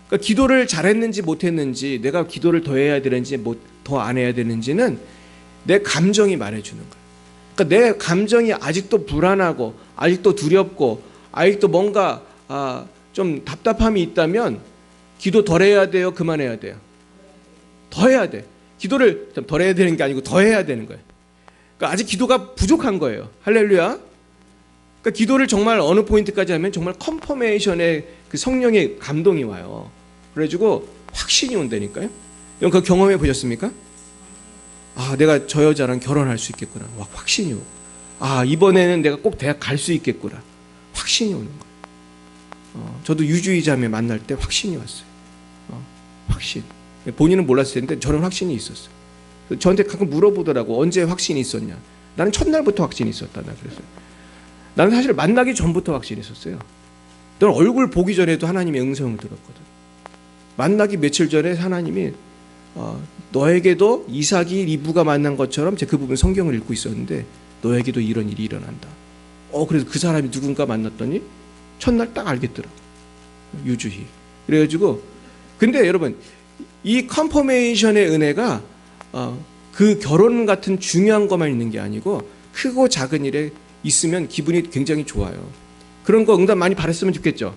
그러니까 기도를 잘했는지 못했는지, 내가 기도를 더 해야 되는지 더 안 해야 되는지는 내 감정이 말해주는 거예요. 그러니까 내 감정이 아직도 불안하고 아직도 두렵고 아직도 뭔가 좀 답답함이 있다면 기도 덜 해야 돼요? 그만해야 돼요? 더 해야 돼. 기도를 덜 해야 되는 게 아니고 더 해야 되는 거예요. 그러니까 아직 기도가 부족한 거예요. 할렐루야. 그러니까 기도를 정말 어느 포인트까지 하면 정말 컨퍼메이션의 그 성령의 감동이 와요. 그래가지고 확신이 온다니까요. 여러분 그거 경험해 보셨습니까? 내가 저 여자랑 결혼할 수 있겠구나. 확신이 오고. 이번에는 내가 꼭 대학 갈 수 있겠구나. 확신이 오는 거예요. 저도 유주의자매 만날 때 확신이 왔어요. 확신. 본인은 몰랐을 텐데 저는 확신이 있었어요. 저한테 가끔 물어보더라고. 언제 확신이 있었냐. 나는 첫날부터 확신이 있었다. 그래서 나는 사실 만나기 전부터 확신이 있었어요. 넌 얼굴 보기 전에도 하나님의 응성을 들었거든. 만나기 며칠 전에 하나님이 너에게도 이삭이 리브가 만난 것처럼 제가 그 부분 성경을 읽고 있었는데 너에게도 이런 일이 일어난다. 그래서 그 사람이 누군가 만났더니 첫날 딱 알겠더라. 유주희. 그래가지고 근데 여러분 이 컨퍼메이션의 은혜가 그 결혼 같은 중요한 것만 있는 게 아니고 크고 작은 일에 있으면 기분이 굉장히 좋아요. 그런 거 응답 많이 받았으면 좋겠죠.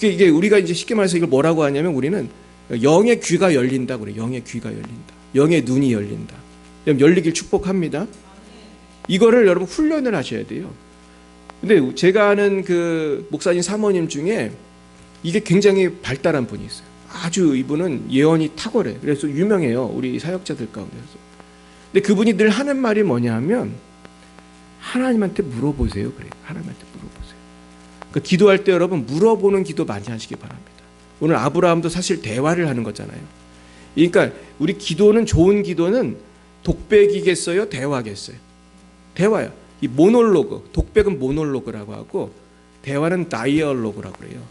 이게 우리가 이제 쉽게 말해서 이걸 뭐라고 하냐면 우리는 영의 귀가 열린다 그래요. 영의 귀가 열린다. 영의 눈이 열린다. 열리길 축복합니다. 이거를 여러분 훈련을 하셔야 돼요. 근데 제가 아는 그 목사님 사모님 중에 이게 굉장히 발달한 분이 있어요. 아주 이분은 예언이 탁월해. 그래서 유명해요. 우리 사역자들 가운데서. 근데 그분이 늘 하는 말이 뭐냐 하면 하나님한테 물어보세요. 그래요. 하나님한테 물어보세요. 그러니까 기도할 때 여러분 물어보는 기도 많이 하시기 바랍니다. 오늘 아브라함도 사실 대화를 하는 거잖아요. 그러니까 우리 기도는 좋은 기도는 독백이겠어요? 대화겠어요? 대화야. 이 모놀로그, 독백은 모놀로그라고 하고 대화는 다이얼로그라고 그래요.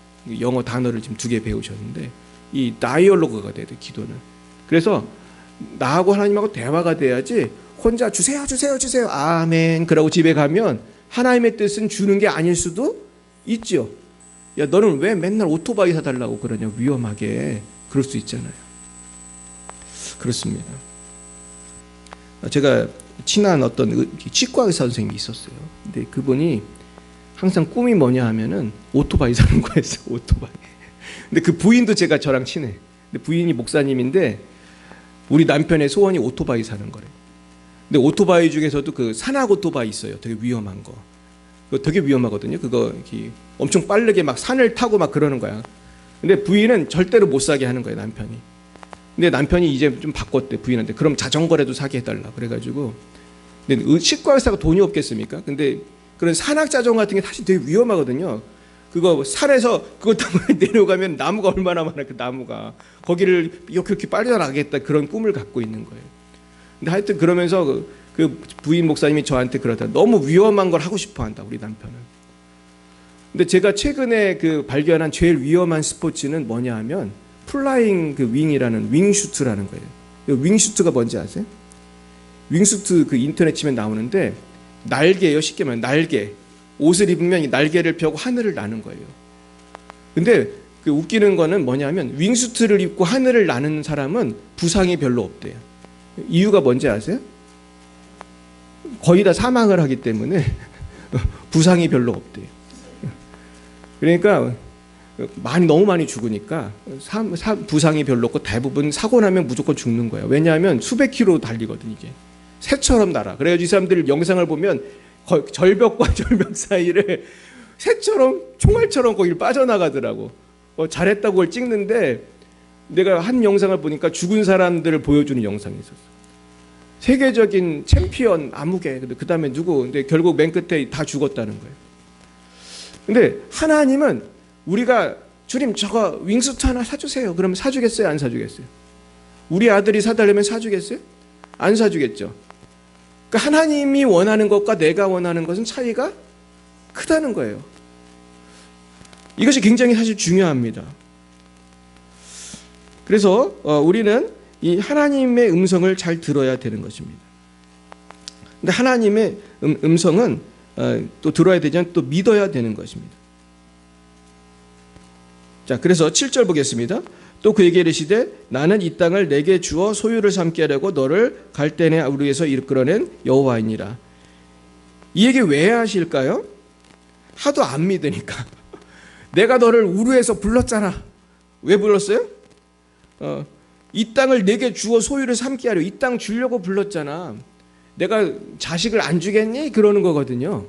영어 단어를 지금 2개 배우셨는데 이 다이얼로그가 돼야 돼, 기도는. 그래서 나하고 하나님하고 대화가 돼야지 혼자 주세요 주세요 주세요 아멘 그러고 집에 가면 하나님의 뜻은 주는 게 아닐 수도 있죠. 야 너는 왜 맨날 오토바이 사달라고 그러냐, 위험하게. 그럴 수 있잖아요. 그렇습니다. 제가 친한 어떤 치과 의사 선생님이 있었어요. 근데 그분이 항상 꿈이 뭐냐 하면은 오토바이 사는 거였어요. 오토바이. 근데 그 부인도 제가 저랑 친해. 근데 부인이 목사님인데 우리 남편의 소원이 오토바이 사는 거래요. 근데 오토바이 중에서도 그 산악 오토바이 있어요. 되게 위험한 거. 그거 되게 위험하거든요. 그거 이렇게 엄청 빠르게 막 산을 타고 막 그러는 거야. 근데 부인은 절대로 못 사게 하는 거예요, 남편이. 근데 남편이 이제 좀 바꿨대, 부인한테. 그럼 자전거라도 사게 해달라. 그래가지고. 근데 치과 의사가 돈이 없겠습니까? 근데 그런 산악 자전거 같은 게 사실 되게 위험하거든요. 그거 산에서 그거 타고 내려가면 나무가 얼마나 많아, 그 나무가. 거기를 이렇게 빠져나가겠다, 그런 꿈을 갖고 있는 거예요. 근데 하여튼 그러면서 그 부인 목사님이 저한테 그러다, 너무 위험한 걸 하고 싶어 한다, 우리 남편은. 근데 제가 최근에 그 발견한 제일 위험한 스포츠는 뭐냐 하면 플라잉 그 윙이라는 윙슈트라는 거예요. 윙슈트가 뭔지 아세요? 윙슈트 그 인터넷 치면 나오는데 날개예요. 쉽게 말하면 날개. 옷을 입으면 이 날개를 펴고 하늘을 나는 거예요. 근데 그 웃기는 거는 뭐냐면 윙슈트를 입고 하늘을 나는 사람은 부상이 별로 없대요. 이유가 뭔지 아세요? 거의 다 사망을 하기 때문에 부상이 별로 없대요. 그러니까 너무 많이 죽으니까 부상이 별로 없고 대부분 사고 나면 무조건 죽는 거예요. 왜냐하면 수백 킬로 달리거든, 이게. 새처럼 날아. 그래가지고 이 사람들 영상을 보면 절벽과 절벽 사이를 새처럼 총알처럼 거기를 빠져나가더라고. 잘했다고 그걸 찍는데 내가 한 영상을 보니까 죽은 사람들을 보여주는 영상이 있었어. 세계적인 챔피언 아무개. 그 다음에 누구. 근데 결국 맨 끝에 다 죽었다는 거예요. 근데 하나님은 우리가 주님 저거 윙스트 하나 사주세요. 그러면 사주겠어요? 안 사주겠어요? 우리 아들이 사달라면 사주겠어요? 안 사주겠죠. 그러니까 하나님이 원하는 것과 내가 원하는 것은 차이가 크다는 거예요. 이것이 굉장히 사실 중요합니다. 그래서 우리는 이 하나님의 음성을 잘 들어야 되는 것입니다. 근데 하나님의 음성은 또 들어야 되지만 또 믿어야 되는 것입니다. 자, 그래서 7절 보겠습니다. 또 그에게 이르시되 나는 이 땅을 내게 주어 소유를 삼게 하려고 너를 갈대네 우르에서 이끌어낸 여호와이니라. 이 얘기 왜 하실까요? 하도 안 믿으니까. 내가 너를 우르에서 불렀잖아. 왜 불렀어요? 이 땅을 내게 주어 소유를 삼게 하려. 이 땅 주려고 불렀잖아. 내가 자식을 안 주겠니? 그러는 거거든요.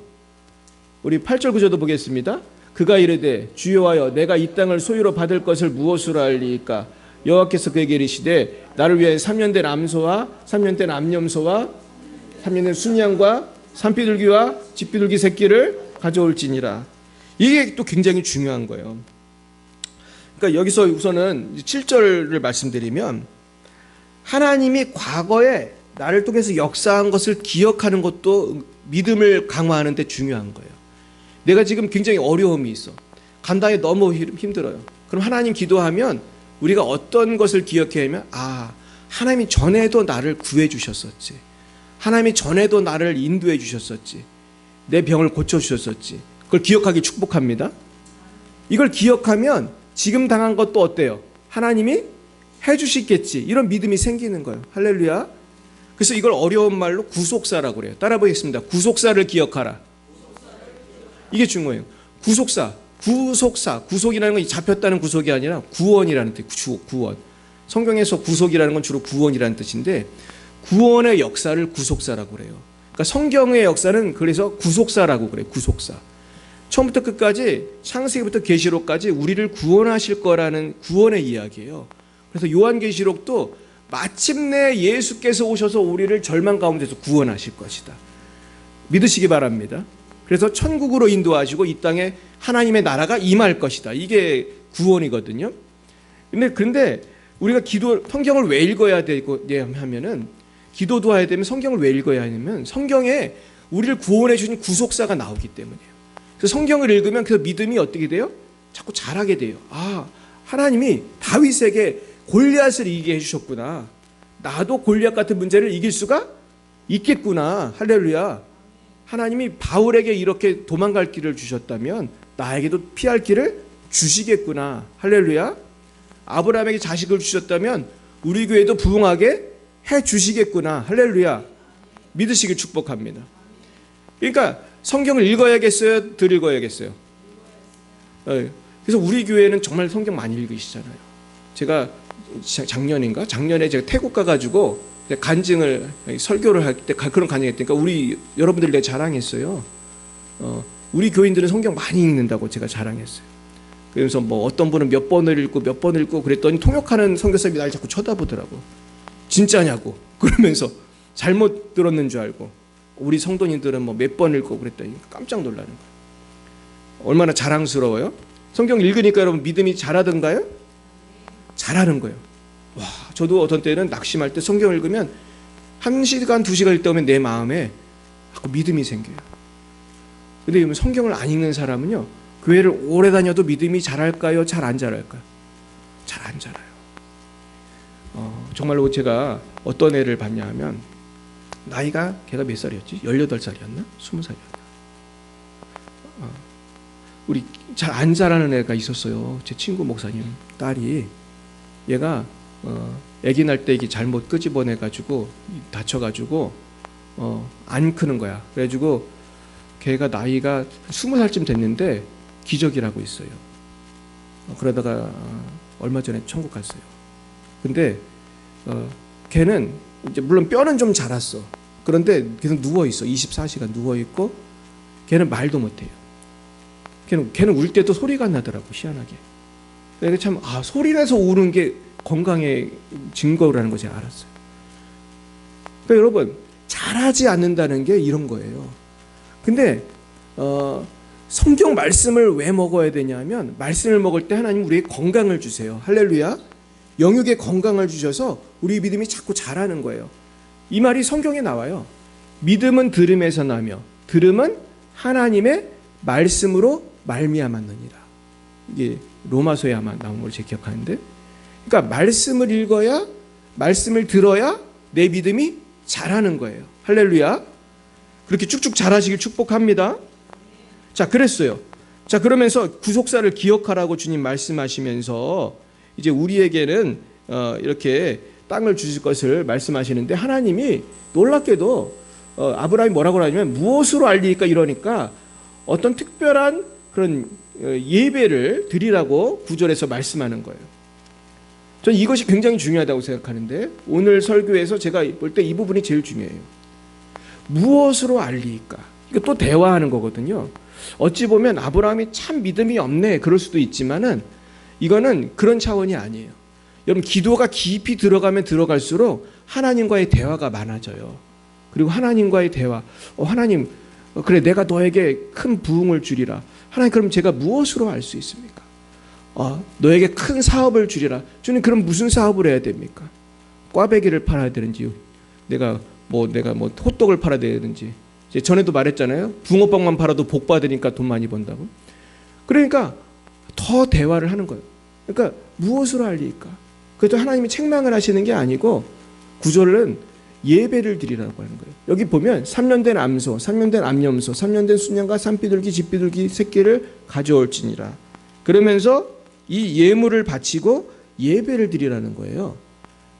우리 8절 9절도 보겠습니다. 그가 이르되 주여하여 내가 이 땅을 소유로 받을 것을 무엇으로 알리까? 여호와께서 그에게 이르시되 나를 위해 3년 된 암소와 3년 된 암염소와 3년 된 순양과 산비둘기와 집비둘기 새끼를 가져올지니라. 이게 또 굉장히 중요한 거예요. 그러니까 여기서 우선은 7절을 말씀드리면 하나님이 과거에 나를 통해서 역사한 것을 기억하는 것도 믿음을 강화하는 데 중요한 거예요. 내가 지금 굉장히 어려움이 있어. 감당이 너무 힘들어요. 그럼 하나님 기도하면 우리가 어떤 것을 기억해야 하면 하나님이 전에도 나를 구해 주셨었지. 하나님이 전에도 나를 인도해 주셨었지. 내 병을 고쳐 주셨었지. 그걸 기억하기 축복합니다. 이걸 기억하면 지금 당한 것도 어때요? 하나님이 해 주시겠지. 이런 믿음이 생기는 거예요. 할렐루야. 그래서 이걸 어려운 말로 구속사라고 그래요. 따라 보겠습니다. 구속사를 기억하라. 이게 중요해요. 구속사. 구속이라는 건 잡혔다는 구속이 아니라 구원이라는 뜻. 구원. 성경에서 구속이라는 건 주로 구원이라는 뜻인데 구원의 역사를 구속사라고 그래요. 그러니까 성경의 역사는 그래서 구속사라고 그래요. 구속사. 처음부터 끝까지 창세기부터 계시록까지 우리를 구원하실 거라는 구원의 이야기예요. 그래서 요한계시록도 마침내 예수께서 오셔서 우리를 절망 가운데서 구원하실 것이다. 믿으시기 바랍니다. 그래서 천국으로 인도하시고 이 땅에 하나님의 나라가 임할 것이다. 이게 구원이거든요. 근데 우리가 성경을 왜 읽어야 되고 하면은 기도도 해야 되면 성경을 왜 읽어야 하냐면 성경에 우리를 구원해 주신 구속사가 나오기 때문이에요. 그래서 성경을 읽으면 그 믿음이 어떻게 돼요? 자꾸 자라게 돼요. 아, 하나님이 다윗에게 골리앗을 이기게 해주셨구나. 나도 골리앗 같은 문제를 이길 수가 있겠구나. 할렐루야. 하나님이 바울에게 이렇게 도망갈 길을 주셨다면 나에게도 피할 길을 주시겠구나. 할렐루야. 아브라함에게 자식을 주셨다면 우리 교회도 부흥하게 해 주시겠구나. 할렐루야. 믿으시길 축복합니다. 그러니까 성경을 읽어야겠어요? 덜 읽어야겠어요? 그래서 우리 교회는 정말 성경 많이 읽으시잖아요. 제가 작년에 제가 태국 가가지고 간증을 설교를 할 때 그런 간증했으니까 우리 여러분들 내가 자랑했어요. 우리 교인들은 성경 많이 읽는다고 제가 자랑했어요. 그래서 뭐 어떤 분은 몇 번을 읽고 그랬더니 통역하는 선교사님이 날 자꾸 쳐다보더라고. 진짜냐고. 그러면서 잘못 들었는 줄 알고 우리 성도님들은 뭐 몇 번 읽고 그랬더니 깜짝 놀라는 거예요. 얼마나 자랑스러워요? 성경 읽으니까 여러분 믿음이 자라던가요? 자라는 거예요. 와, 저도 어떤 때는 낙심할 때 성경 읽으면 1시간, 2시간 읽다 보면 내 마음에 자꾸 믿음이 생겨요. 근데 성경을 안 읽는 사람은요, 교회를 오래 다녀도 믿음이 자랄까요? 잘 안 자랄까요? 잘 안 자라요. 정말로 제가 어떤 애를 봤냐 하면 나이가 걔가 몇 살이었지? 18살이었나? 20살이었나? 우리 잘 안 자라는 애가 있었어요. 제 친구 목사님 딸이. 얘가 아기 날 때 이게 잘못 끄집어내가지고 다쳐가지고 안 크는 거야. 그래가지고 걔가 나이가 20살쯤 됐는데 기저귀라고 있어요. 그러다가 얼마 전에 천국 갔어요. 근데 걔는 이제 물론 뼈는 좀 자랐어. 그런데 계속 누워 있어. 24시간 누워 있고 걔는 말도 못해요. 걔는 울 때도 소리가 나더라고. 희한하게. 내가 참 소리 내서 우는 게 건강의 증거라는 걸 제가 알았어요. 그러니까 여러분 잘하지 않는다는 게 이런 거예요. 근데 성경 말씀을 왜 먹어야 되냐면 말씀을 먹을 때 하나님 우리에게 건강을 주세요. 할렐루야. 영육의 건강을 주셔서 우리 믿음이 자꾸 자라는 거예요. 이 말이 성경에 나와요. 믿음은 들음에서 나며 들음은 하나님의 말씀으로 말미암았느니라. 이게 로마서에 아마 나온 걸 제가 기억하는데, 그러니까 말씀을 읽어야, 말씀을 들어야 내 믿음이 자라는 거예요. 할렐루야. 그렇게 쭉쭉 자라시길 축복합니다. 자, 그랬어요. 자, 그러면서 구속사를 기억하라고 주님 말씀하시면서 이제 우리에게는 이렇게 땅을 주실 것을 말씀하시는데, 하나님이 놀랍게도 아브라함이 뭐라고 하냐면 무엇으로 알리니까 이러니까 어떤 특별한 그런 예배를 드리라고 9절에서 말씀하는 거예요. 저는 이것이 굉장히 중요하다고 생각하는데, 오늘 설교에서 제가 볼 때 이 부분이 제일 중요해요. 무엇으로 알리까? 이거 또 대화하는 거거든요. 어찌 보면 아브라함이 참 믿음이 없네 그럴 수도 있지만은 이거는 그런 차원이 아니에요. 여러분 기도가 깊이 들어가면 들어갈수록 하나님과의 대화가 많아져요. 그리고 하나님과의 대화, 하나님 그래 내가 너에게 큰 부흥을 주리라. 하나님 그럼 제가 무엇으로 알 수 있습니까? 너에게 큰 사업을 주리라. 주님 그럼 무슨 사업을 해야 됩니까? 꽈배기를 팔아야 되는지, 내가 뭐 호떡을 팔아야 되는지. 전에도 말했잖아요. 붕어빵만 팔아도 복 받으니까 돈 많이 번다고. 그러니까 더 대화를 하는 거예요. 그러니까 무엇으로 알리까? 그래도 하나님이 책망을 하시는 게 아니고 9절은 예배를 드리라고 하는 거예요. 여기 보면 3년 된 암소, 3년 된 암염소, 3년 된 순양과 산비둘기, 집비둘기 새끼를 가져올지니라. 그러면서 이 예물을 바치고 예배를 드리라는 거예요.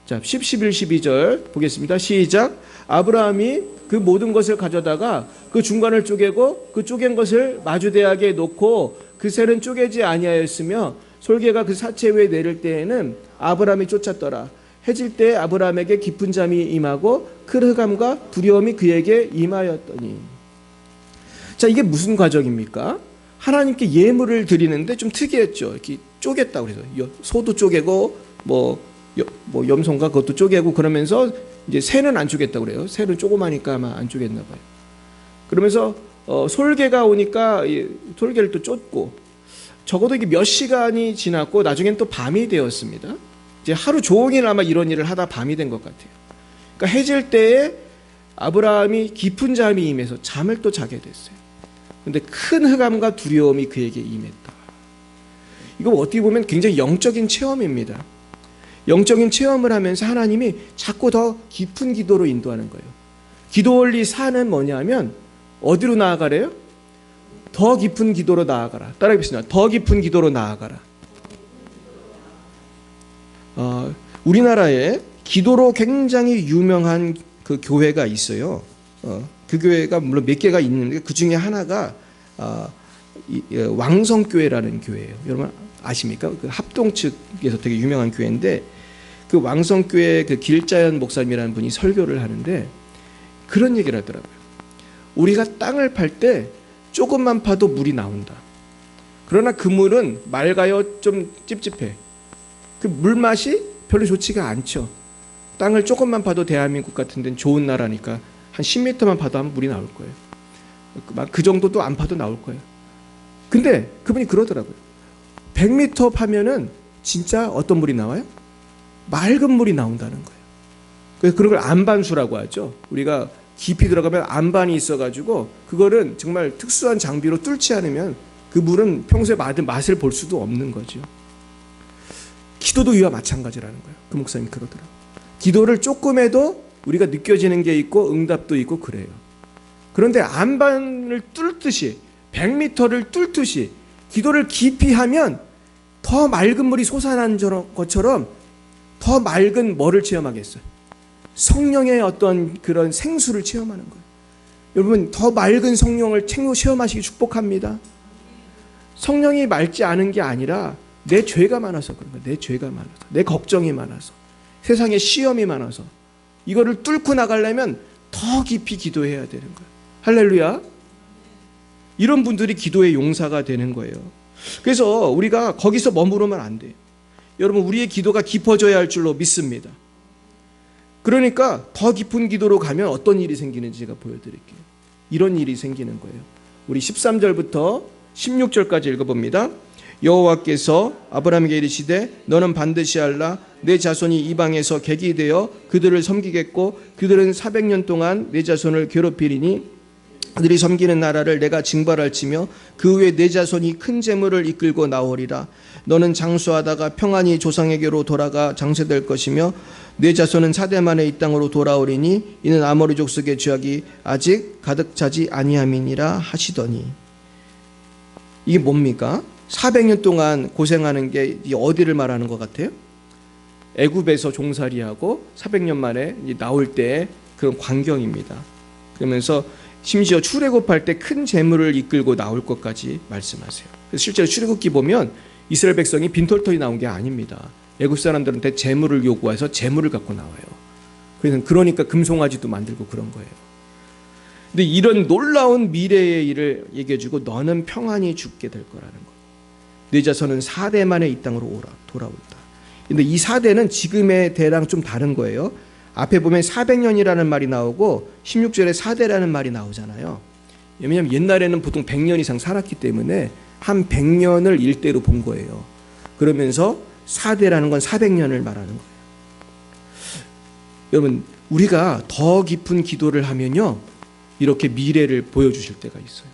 자, 10, 11, 12절 보겠습니다. 시작. 아브라함이 그 모든 것을 가져다가 그 중간을 쪼개고 그 쪼갠 것을 마주대하게 놓고 그 새는 쪼개지 아니하였으며 솔개가 그 사체 위에 내릴 때에는 아브라함이 쫓았더라. 해질 때 아브라함에게 깊은 잠이 임하고 큰 흑암과 두려움이 그에게 임하였더니. 자, 이게 무슨 과정입니까? 하나님께 예물을 드리는데 좀 특이했죠. 이렇게 쪼갰다고 그래서 소도 쪼개고 뭐 염소인가 그것도 쪼개고 그러면서 이제 새는 안 쪼갰다고 그래요. 새는 조그마니까 아마 안 쪼갰나 봐요. 그러면서 솔개가 오니까 솔개를 또 쫓고, 적어도 이게 몇 시간이 지났고 나중엔 또 밤이 되었습니다. 이제 하루 종일 아마 이런 일을 하다 밤이 된 것 같아요. 그러니까 해질 때에 아브라함이 깊은 잠이 임해서 잠을 또 자게 됐어요. 그런데 큰 흑암과 두려움이 그에게 임했다. 이거 어떻게 보면 굉장히 영적인 체험입니다. 영적인 체험을 하면서 하나님이 자꾸 더 깊은 기도로 인도하는 거예요. 기도 원리 4는 뭐냐면 어디로 나아가래요? 더 깊은 기도로 나아가라. 따라해보겠습니다. 더 깊은 기도로 나아가라. 우리나라에 기도로 굉장히 유명한 그 교회가 있어요. 그 교회가 물론 몇 개가 있는데 그 중에 하나가 왕성교회라는 교회예요. 여러분 아십니까? 그 합동 측에서 되게 유명한 교회인데, 그 왕성교회 그 길자연 목사님이라는 분이 설교를 하는데 그런 얘기를 하더라고요. 우리가 땅을 팔 때 조금만 파도 물이 나온다. 그러나 그 물은 맑아요, 좀 찝찝해. 그 물맛이 별로 좋지가 않죠. 땅을 조금만 파도 대한민국 같은 데는 좋은 나라니까 한 10m만 파도 하면 물이 나올 거예요. 그 정도도 안 파도 나올 거예요. 근데 그분이 그러더라고요. 100m 파면은 진짜 어떤 물이 나와요? 맑은 물이 나온다는 거예요. 그래서 그런 걸 안반수라고 하죠. 우리가 깊이 들어가면 안반이 있어가지고 그거는 정말 특수한 장비로 뚫지 않으면 그 물은 평소에 맛을 볼 수도 없는 거죠. 기도도 이와 마찬가지라는 거예요. 그 목사님이 그러더라고요. 기도를 조금 해도 우리가 느껴지는 게 있고 응답도 있고 그래요. 그런데 안반을 뚫듯이 100m를 뚫듯이 기도를 깊이 하면 더 맑은 물이 솟아난 것처럼 더 맑은 뭐를 체험하겠어요? 성령의 어떤 그런 생수를 체험하는 거예요. 여러분 더 맑은 성령을 체험하시기 축복합니다. 성령이 맑지 않은 게 아니라 내 죄가 많아서 그런 거예요. 내 죄가 많아서, 내 걱정이 많아서, 세상에 시험이 많아서 이거를 뚫고 나가려면 더 깊이 기도해야 되는 거예요. 할렐루야. 이런 분들이 기도의 용사가 되는 거예요. 그래서 우리가 거기서 머무르면 안 돼요. 여러분 우리의 기도가 깊어져야 할 줄로 믿습니다. 그러니까 더 깊은 기도로 가면 어떤 일이 생기는지 제가 보여드릴게요. 이런 일이 생기는 거예요. 우리 13절부터 16절까지 읽어봅니다. 여호와께서 아브라함에게 이르시되 너는 반드시 알라. 내 자손이 이방에서 객이 되어 그들을 섬기겠고 그들은 400년 동안 내 자손을 괴롭히리니 그들이 섬기는 나라를 내가 징발할지며 그 후에 내 자손이 큰 재물을 이끌고 나오리라. 너는 장수하다가 평안히 조상에게로 돌아가 장세될 것이며 내 자손은 4대 만에 이 땅으로 돌아오리니 이는 아모리 족속의 죄악이 아직 가득 차지 아니함이니라 하시더니. 이게 뭡니까? 400년 동안 고생하는 게 어디를 말하는 것 같아요? 애굽에서 종살이하고 400년 만에 나올 때 그런 광경입니다. 그러면서 심지어 출애굽할 때 큰 재물을 이끌고 나올 것까지 말씀하세요. 그래서 실제로 출애굽기 보면 이스라엘 백성이 빈털터리 나온 게 아닙니다. 애굽 사람들한테 재물을 요구해서 재물을 갖고 나와요. 그러니까 금송아지도 만들고 그런 거예요. 근데 이런 놀라운 미래의 일을 얘기해주고 너는 평안히 죽게 될 거라는 거예요. 네 자손은 4대 만에 이 땅으로 돌아온다. 근데 이 4대는 지금의 대랑 좀 다른 거예요. 앞에 보면 400년이라는 말이 나오고 16절에 4대라는 말이 나오잖아요. 왜냐하면 옛날에는 보통 100년 이상 살았기 때문에 한 100년을 일대로 본 거예요. 그러면서 4대라는 건 400년을 말하는 거예요. 여러분 우리가 더 깊은 기도를 하면요 이렇게 미래를 보여주실 때가 있어요.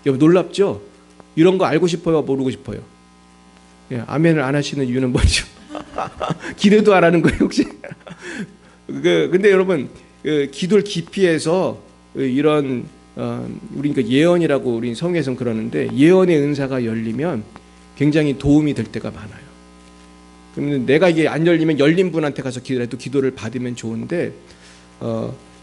여러분 놀랍죠? 이런 거 알고 싶어요? 모르고 싶어요? 예, 아멘을 안 하시는 이유는 뭐죠? 기대도 안 하는 거예요 혹시? 근데 여러분 기도를 깊이 해서 이런 우리가 예언이라고 우리 성경에서는 그러는데 예언의 은사가 열리면 굉장히 도움이 될 때가 많아요. 그러면 내가 이게 안 열리면 열린 분한테 가서 기도를 받으면 좋은데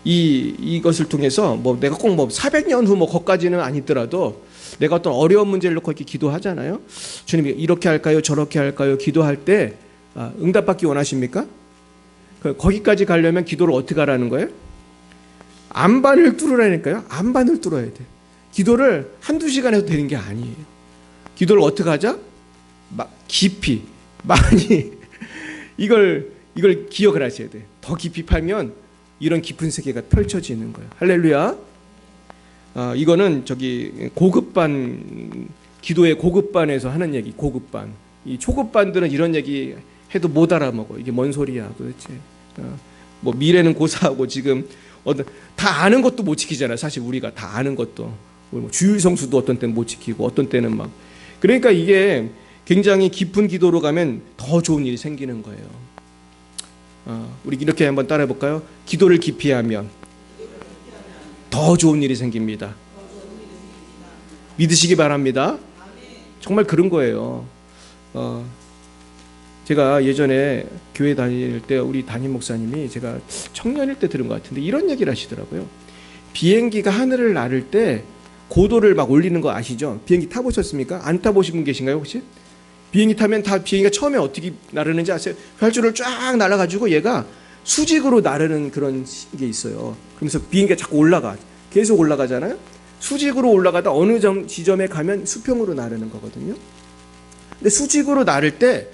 이것을 통해서 뭐 내가 꼭 뭐 400년 후 뭐 거기까지는 아니더라도 내가 어떤 어려운 문제를 놓고 이렇게 기도하잖아요. 주님 이렇게 할까요? 저렇게 할까요? 기도할 때 응답받기 원하십니까? 거기까지 가려면 기도를 어떻게 하라는 거예요? 안반을 뚫으라니까요. 안반을 뚫어야 돼. 기도를 한두 시간 해도 되는 게 아니에요. 기도를 어떻게 하자? 깊이, 많이 이걸 기억을 하셔야 돼. 더 깊이 팔면 이런 깊은 세계가 펼쳐지는 거예요. 할렐루야. 이거는 고급반, 기도의 고급반에서 하는 얘기. 고급반. 이 초급반들은 이런 얘기 해도 못 알아먹어. 이게 뭔 소리야 도대체. 뭐 미래는 고사하고 지금 다 아는 것도 못 지키잖아요. 사실 우리가 다 아는 것도. 뭐 주일 성수도 어떤 때는 못 지키고 어떤 때는 막. 그러니까 이게 굉장히 깊은 기도로 가면 더 좋은 일이 생기는 거예요. 우리 이렇게 한번 따라해 볼까요? 기도를 깊이 하면 더 좋은 일이 생깁니다. 믿으시기 바랍니다. 정말 그런 거예요. 제가 예전에 교회 다닐 때 우리 담임 목사님이, 제가 청년일 때 들은 것 같은데 이런 얘기를 하시더라고요. 비행기가 하늘을 나를 때 고도를 막 올리는 거 아시죠? 비행기 타보셨습니까? 안 타보신 분 계신가요 혹시? 비행기 타면 다 비행기가 처음에 어떻게 나르는지 아세요? 활주로를 쫙 날아가지고 얘가 수직으로 나르는 그런 게 있어요. 그러면서 비행기가 자꾸 올라가. 계속 올라가잖아요. 수직으로 올라가다 어느 지점에 가면 수평으로 나르는 거거든요. 근데 수직으로 나를 때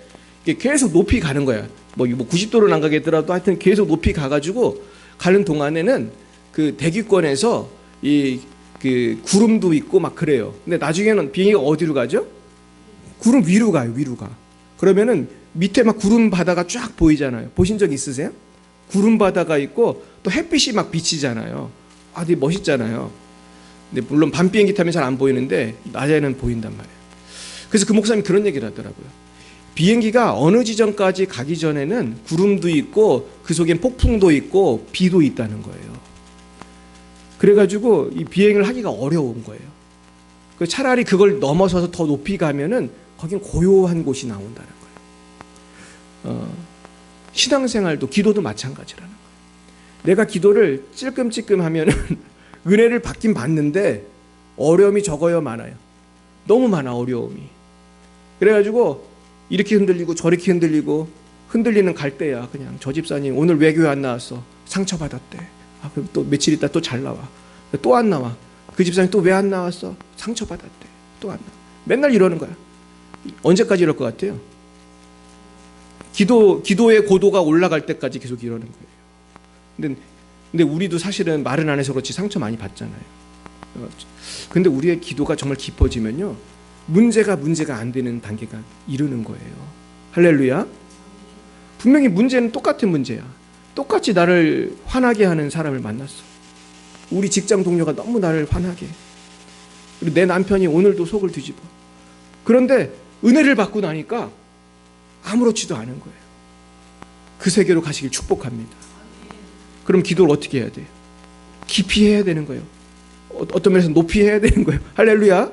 이게 계속 높이 가는 거야. 뭐 90도로 안 가겠더라도 하여튼 계속 높이 가가지고 가는 동안에는 그 대기권에서 그 구름도 있고 막 그래요. 근데 나중에는 비행기가 어디로 가죠? 구름 위로 가요. 위로 가. 그러면은 밑에 막 구름 바다가 쫙 보이잖아요. 보신 적 있으세요? 구름 바다가 있고 또 햇빛이 막 비치잖아요. 되게 멋있잖아요. 근데 물론 밤 비행기 타면 잘 안 보이는데 낮에는 보인단 말이에요. 그래서 그 목사님이 그런 얘기를 하더라고요. 비행기가 어느 지점까지 가기 전에는 구름도 있고 그 속엔 폭풍도 있고 비도 있다는 거예요. 그래가지고 이 비행을 하기가 어려운 거예요. 차라리 그걸 넘어서서 더 높이 가면은 거긴 고요한 곳이 나온다는 거예요. 신앙생활도, 기도도 마찬가지라는 거예요. 내가 기도를 찔끔찔끔 하면은 은혜를 받긴 받는데 어려움이 적어요, 많아요? 너무 많아, 어려움이. 그래가지고 이렇게 흔들리고 저렇게 흔들리고, 흔들리는 갈대야. 그냥 저 집사님 오늘 왜 교회 안 나왔어? 상처받았대. 그럼 또 며칠 있다 또 잘 나와. 또 안 나와. 그 집사님 또 왜 안 나왔어? 상처받았대. 또 안 나와. 맨날 이러는 거야. 언제까지 이럴 것 같아요? 기도의 고도가 올라갈 때까지 계속 이러는 거예요. 근데 우리도 사실은 말은 안 해서 그렇지 상처 많이 받잖아요. 근데 우리의 기도가 정말 깊어지면요, 문제가 안 되는 단계가 이르는 거예요. 할렐루야. 분명히 문제는 똑같은 문제야. 똑같이 나를 화나게 하는 사람을 만났어. 우리 직장 동료가 너무 나를 화나게 해. 그리고 내 남편이 오늘도 속을 뒤집어. 그런데 은혜를 받고 나니까 아무렇지도 않은 거예요. 그 세계로 가시길 축복합니다. 그럼 기도를 어떻게 해야 돼요? 깊이 해야 되는 거예요. 어떤 면에서 높이 해야 되는 거예요. 할렐루야.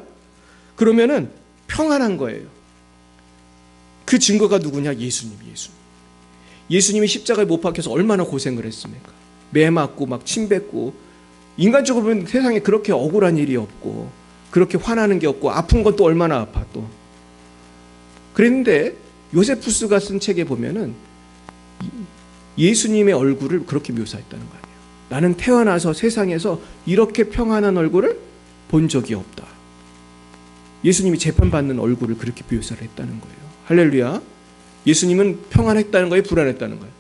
그러면은 평안한 거예요. 그 증거가 누구냐? 예수님이 십자가에 못 박혀서 얼마나 고생을 했습니까? 매 맞고 막 침 뱉고. 인간적으로 보면 세상에 그렇게 억울한 일이 없고 그렇게 화나는 게 없고 아픈 건 또 얼마나 아파 또. 그랬는데 요세푸스가 쓴 책에 보면은 예수님의 얼굴을 그렇게 묘사했다는 거 아니에요. 나는 태어나서 세상에서 이렇게 평안한 얼굴을 본 적이 없다. 예수님이 재판받는 얼굴을 그렇게 묘사를 했다는 거예요. 할렐루야. 예수님은 평안했다는 거예요? 불안했다는 거예요?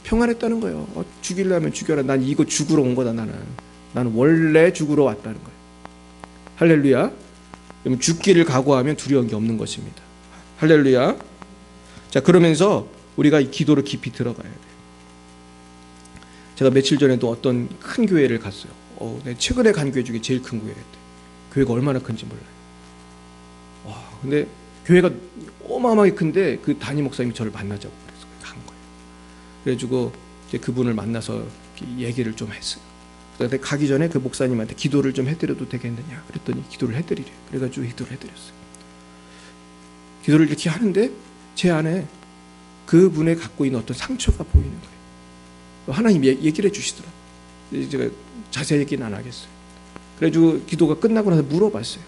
평안했다는 거예요. 죽이려면 죽여라. 난 이거 죽으러 온 거다. 나는 원래 죽으러 왔다는 거예요. 할렐루야. 그러면 죽기를 각오하면 두려운 게 없는 것입니다. 할렐루야. 자, 그러면서 우리가 이 기도를 깊이 들어가야 돼요. 제가 며칠 전에도 어떤 큰 교회를 갔어요. 최근에 간 교회 중에 제일 큰 교회였대. 교회가 얼마나 큰지 몰라요. 근데 교회가 어마어마하게 큰데 그 담임 목사님이 저를 만나자고 그래서 간 거예요. 그래가지고 이제 그분을 만나서 얘기를 좀 했어요. 그래서 가기 전에 그 목사님한테 기도를 좀 해드려도 되겠느냐 그랬더니 기도를 해드리래요. 그래가지고 기도를 해드렸어요. 기도를 이렇게 하는데 제 안에 그분의 갖고 있는 어떤 상처가 보이는 거예요. 하나님 얘기를 해주시더라고요. 제가 자세히 얘기는 안 하겠어요. 그래가지고 기도가 끝나고 나서 물어봤어요.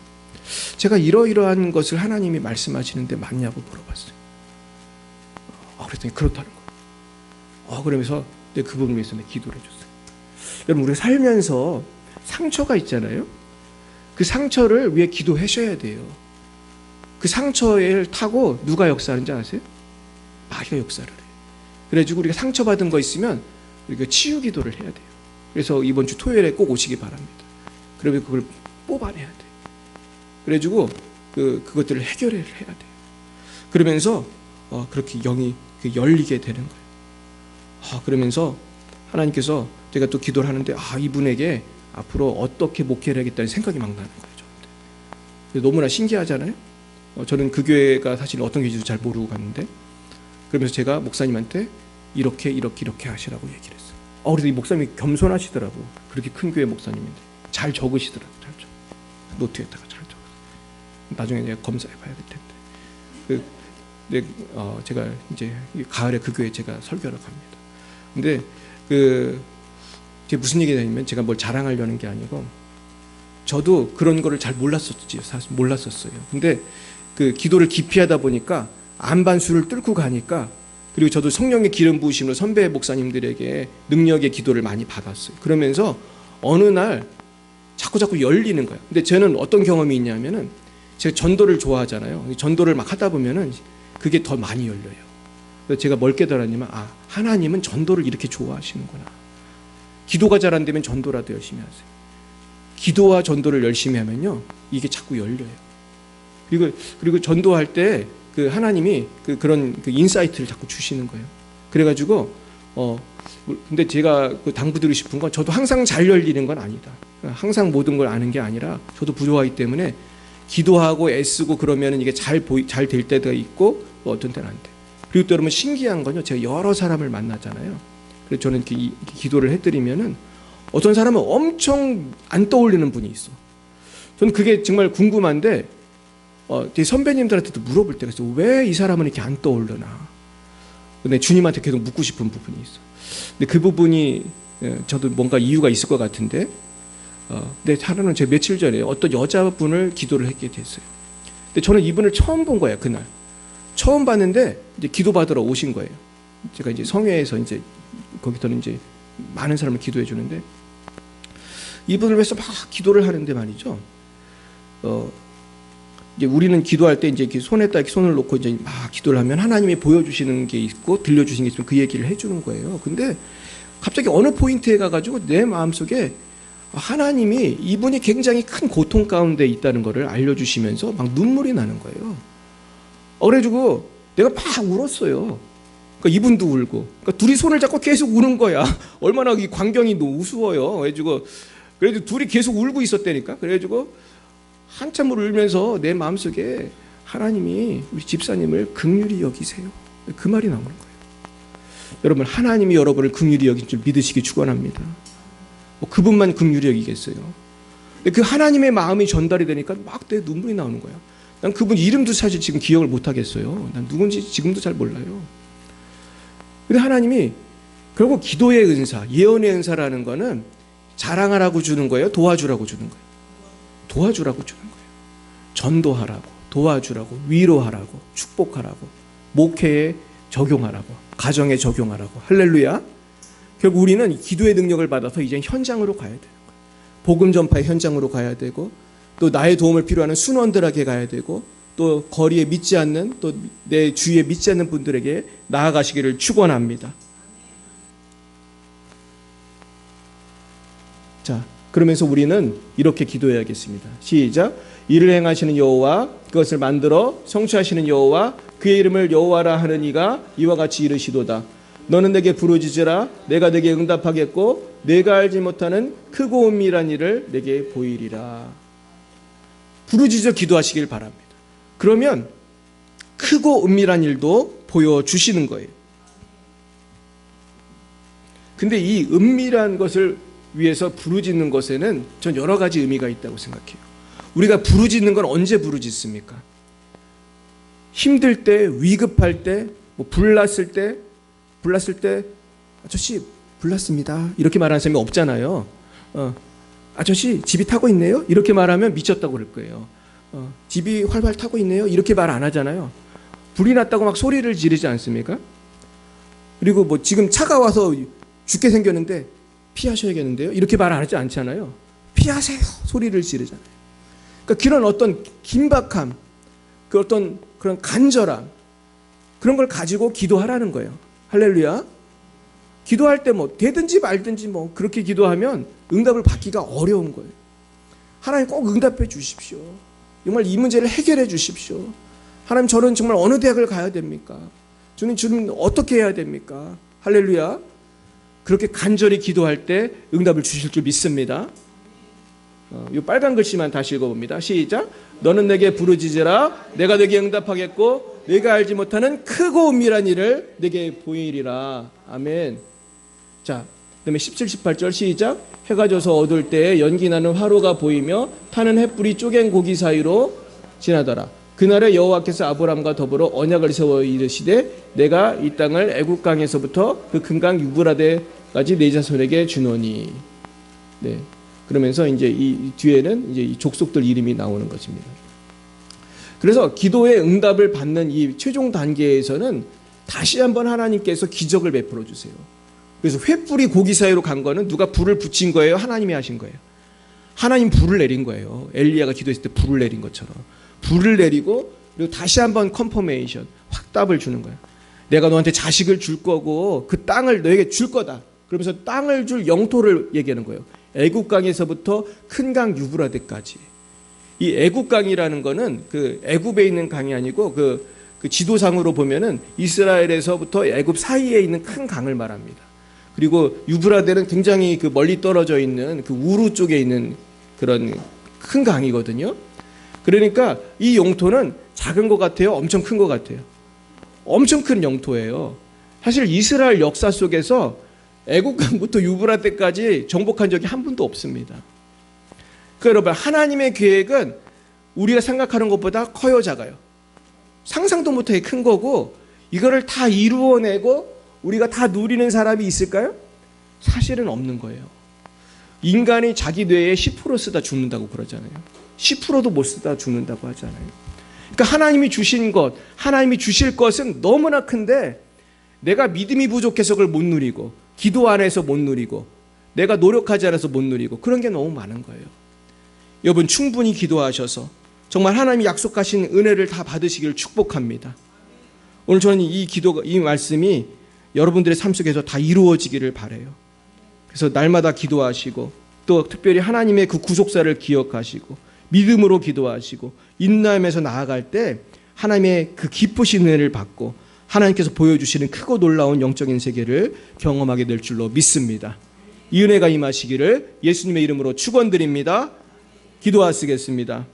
제가 이러이러한 것을 하나님이 말씀하시는데 맞냐고 물어봤어요. 그랬더니 그렇다는 거예요. 그러면서 내 그분을 위해서 내 기도를 해줬어요. 여러분, 우리가 살면서 상처가 있잖아요. 그 상처를 위해 기도하셔야 돼요. 그 상처를 타고 누가 역사하는지 아세요? 마귀가 역사를 해요. 그래가지고 우리가 상처받은 거 있으면 우리가 치유 기도를 해야 돼요. 그래서 이번 주 토요일에 꼭 오시기 바랍니다. 그러면 그걸 뽑아내야 돼요. 그래가지고 그것들을 해결을 해야 돼요. 그러면서 그렇게 영이 열리게 되는 거예요. 그러면서 하나님께서 제가 또 기도를 하는데 이분에게 앞으로 어떻게 목회를 하겠다는 생각이 막 나는 거예요. 저한테. 너무나 신기하잖아요. 저는 그 교회가 사실 어떤 교회인지도 잘 모르고 갔는데, 그러면서 제가 목사님한테 이렇게 하시라고 얘기를 했어요. 그래서 이 목사님이 겸손하시더라고. 그렇게 큰 교회 목사님인데 잘 적으시더라고. 잘 적어. 노트에다가 잘 적어. 나중에 내가 검사해 봐야 될 텐데. 제가 이제 가을에 그 교회 제가 설교하러 갑니다. 근데 제가 무슨 얘기냐면, 제가 뭘 자랑하려는 게 아니고, 저도 그런 거를 잘 몰랐었지. 사실 몰랐었어요. 근데 그 기도를 깊이 하다 보니까 안반수를 뚫고 가니까, 그리고 저도 성령의 기름 부으심으로 선배 목사님들에게 능력의 기도를 많이 받았어요. 그러면서 어느 날 자꾸 열리는 거예요. 근데 저는 어떤 경험이 있냐면은, 제가 전도를 좋아하잖아요. 전도를 막 하다 보면은 그게 더 많이 열려요. 그래서 제가 뭘 깨달았냐면, 하나님은 전도를 이렇게 좋아하시는구나. 기도가 잘 안 되면 전도라도 열심히 하세요. 기도와 전도를 열심히 하면요, 이게 자꾸 열려요. 그리고 전도할 때 하나님이 그런 인사이트를 자꾸 주시는 거예요. 그래가지고 근데 제가 당부드리고 싶은 건, 저도 항상 잘 열리는 건 아니다. 항상 모든 걸 아는 게 아니라 저도 부족하기 때문에 기도하고 애쓰고 그러면은 이게 잘 될 때가 있고, 어떤 때는 안 돼. 그리고 또 여러분, 신기한 건요, 제가 여러 사람을 만나잖아요. 그래서 저는 기도를 해드리면은 어떤 사람은 엄청 안 떠올리는 분이 있어. 저는 그게 정말 궁금한데, 제 선배님들한테도 물어볼 때가 있어. 왜 이 사람은 이렇게 안 떠오르나? 근데 주님한테 계속 묻고 싶은 부분이 있어. 근데 그 부분이 저도 뭔가 이유가 있을 것 같은데, 근데 하나는 제가 며칠 전에 어떤 여자분을 기도를 했게 됐어요. 근데 저는 이분을 처음 본 거예요. 그날 처음 봤는데 이제 기도받으러 오신 거예요. 제가 이제 성회에서 이제 거기서는 이제 많은 사람을 기도해 주는데, 이분을 위해서 막 기도를 하는데 말이죠. 이제 우리는 기도할 때 이제 손에다 이렇게 손을 놓고 이제 막 기도를 하면 하나님이 보여주시는 게 있고 들려주시는 게 있으면 그 얘기를 해주는 거예요. 근데 갑자기 어느 포인트에 가가지고 내 마음속에 하나님이 이분이 굉장히 큰 고통 가운데 있다는 것을 알려주시면서 막 눈물이 나는 거예요. 그래가지고 내가 막 울었어요. 그러니까 이분도 울고, 그러니까 둘이 손을 잡고 계속 우는 거야. 얼마나 이 광경이 우스워요. 그래가지고 둘이 계속 울고 있었다니까. 그래가지고 한참을 울면서 내 마음속에 하나님이 우리 집사님을 긍휼히 여기세요. 그 말이 나오는 거예요. 여러분, 하나님이 여러분을 긍휼히 여긴 줄 믿으시기 축원합니다. 그분만 긍휼히 여기겠어요. 근데 그 하나님의 마음이 전달이 되니까 막 내 눈물이 나오는 거야. 난 그분 이름도 사실 지금 기억을 못 하겠어요. 난 누군지 지금도 잘 몰라요. 근데 하나님이 결국 기도의 은사, 예언의 은사라는 거는 자랑하라고 주는 거예요? 도와주라고 주는 거예요? 도와주라고 주는 거예요. 전도하라고, 도와주라고, 위로하라고, 축복하라고, 목회에 적용하라고, 가정에 적용하라고. 할렐루야. 결국 우리는 기도의 능력을 받아서 이제 현장으로 가야 되는 거예요. 복음 전파의 현장으로 가야 되고, 또 나의 도움을 필요하는 순원들에게 가야 되고, 또 거리에 믿지 않는, 또 내 주위에 믿지 않는 분들에게 나아가시기를 축원합니다. 자, 그러면서 우리는 이렇게 기도해야겠습니다. 시작. 이를 행하시는 여호와, 그것을 만들어 성취하시는 여호와, 그의 이름을 여호와라 하는 이가 이와 같이 이르시도다. 너는 내게 부르짖으라. 내가 내게 응답하겠고, 내가 알지 못하는 크고 은밀한 일을 내게 보이리라. 부르짖어 기도하시길 바랍니다. 그러면 크고 은밀한 일도 보여주시는 거예요. 근데 이 은밀한 것을 위해서 부르짖는 것에는 전 여러 가지 의미가 있다고 생각해요. 우리가 부르짖는 건 언제 부르짖습니까? 힘들 때, 위급할 때, 불났을 때, 아저씨 불났습니다. 이렇게 말하는 사람이 없잖아요. 아저씨 집이 타고 있네요. 이렇게 말하면 미쳤다고 그럴 거예요. 집이 활활 타고 있네요. 이렇게 말 안 하잖아요. 불이 났다고 막 소리를 지르지 않습니까? 그리고 뭐 지금 차가 와서 죽게 생겼는데 피하셔야겠는데요. 이렇게 말 안 하지 않잖아요. 피하세요. 소리를 지르잖아요. 그러니까 그런 어떤 긴박함, 그 어떤 그런 간절함, 그런 걸 가지고 기도하라는 거예요. 할렐루야. 기도할 때 뭐 되든지 말든지 뭐 그렇게 기도하면 응답을 받기가 어려운 거예요. 하나님 꼭 응답해 주십시오. 정말 이 문제를 해결해 주십시오. 하나님, 저는 정말 어느 대학을 가야 됩니까? 주님 어떻게 해야 됩니까? 할렐루야. 그렇게 간절히 기도할 때 응답을 주실 줄 믿습니다. 이 빨간 글씨만 다시 읽어봅니다. 시작. 너는 내게 부르짖으라. 내가 내게 응답하겠고 내가 알지 못하는 크고 은밀한 일을 내게 보이리라. 아멘. 자, 그다음에 17, 18절 시작. 해가 져서 어두울 때에 연기나는 화로가 보이며 타는 횃불이 쪼갠 고기 사이로 지나더라. 그날에 여호와께서 아브람과 더불어 언약을 세워 이르시되 내가 이 땅을 애굽 강에서부터 그 큰 강 유브라데까지 내 자손에게 주노니. 네. 그러면서 이제 이 뒤에는 이제 이 족속들 이름이 나오는 것입니다. 그래서 기도의 응답을 받는 이 최종 단계에서는 다시 한번 하나님께서 기적을 베풀어 주세요. 그래서 횃불이 고기 사이로 간 거는 누가 불을 붙인 거예요? 하나님이 하신 거예요. 하나님 불을 내린 거예요. 엘리야가 기도했을 때 불을 내린 것처럼. 불을 내리고 그리고 다시 한번 컨퍼메이션, 확답을 주는 거예요. 내가 너한테 자식을 줄 거고 그 땅을 너에게 줄 거다. 그러면서 땅을 줄 영토를 얘기하는 거예요. 애굽강에서부터 큰 강 유브라데까지. 이 애굽강이라는 거는 그 애굽에 있는 강이 아니고 그 지도상으로 보면은 이스라엘에서부터 애굽 사이에 있는 큰 강을 말합니다. 그리고 유브라데는 굉장히 그 멀리 떨어져 있는 그 우루 쪽에 있는 그런 큰 강이거든요. 그러니까 이 영토는 작은 것 같아요? 엄청 큰 것 같아요? 엄청 큰 영토예요. 사실 이스라엘 역사 속에서 애국강부터 유브라데까지 정복한 적이 한 번도 없습니다. 그러니까 여러분, 하나님의 계획은 우리가 생각하는 것보다 커요, 작아요? 상상도 못하게 큰 거고, 이거를 다 이루어내고 우리가 다 누리는 사람이 있을까요? 사실은 없는 거예요. 인간이 자기 뇌에 10% 쓰다 죽는다고 그러잖아요. 10%도 못 쓰다 죽는다고 하잖아요. 그러니까 하나님이 주신 것, 하나님이 주실 것은 너무나 큰데 내가 믿음이 부족해서 그걸 못 누리고, 기도 안 해서 못 누리고, 내가 노력하지 않아서 못 누리고, 그런 게 너무 많은 거예요. 여러분, 충분히 기도하셔서 정말 하나님이 약속하신 은혜를 다 받으시기를 축복합니다. 오늘 저는 이 말씀이 여러분들의 삶 속에서 다 이루어지기를 바라요. 그래서 날마다 기도하시고 또 특별히 하나님의 그 구속사를 기억하시고 믿음으로 기도하시고 인내하면서 나아갈 때 하나님의 그 기쁘신 은혜를 받고 하나님께서 보여주시는 크고 놀라운 영적인 세계를 경험하게 될 줄로 믿습니다. 이 은혜가 임하시기를 예수님의 이름으로 축원드립니다. 기도하시겠습니다.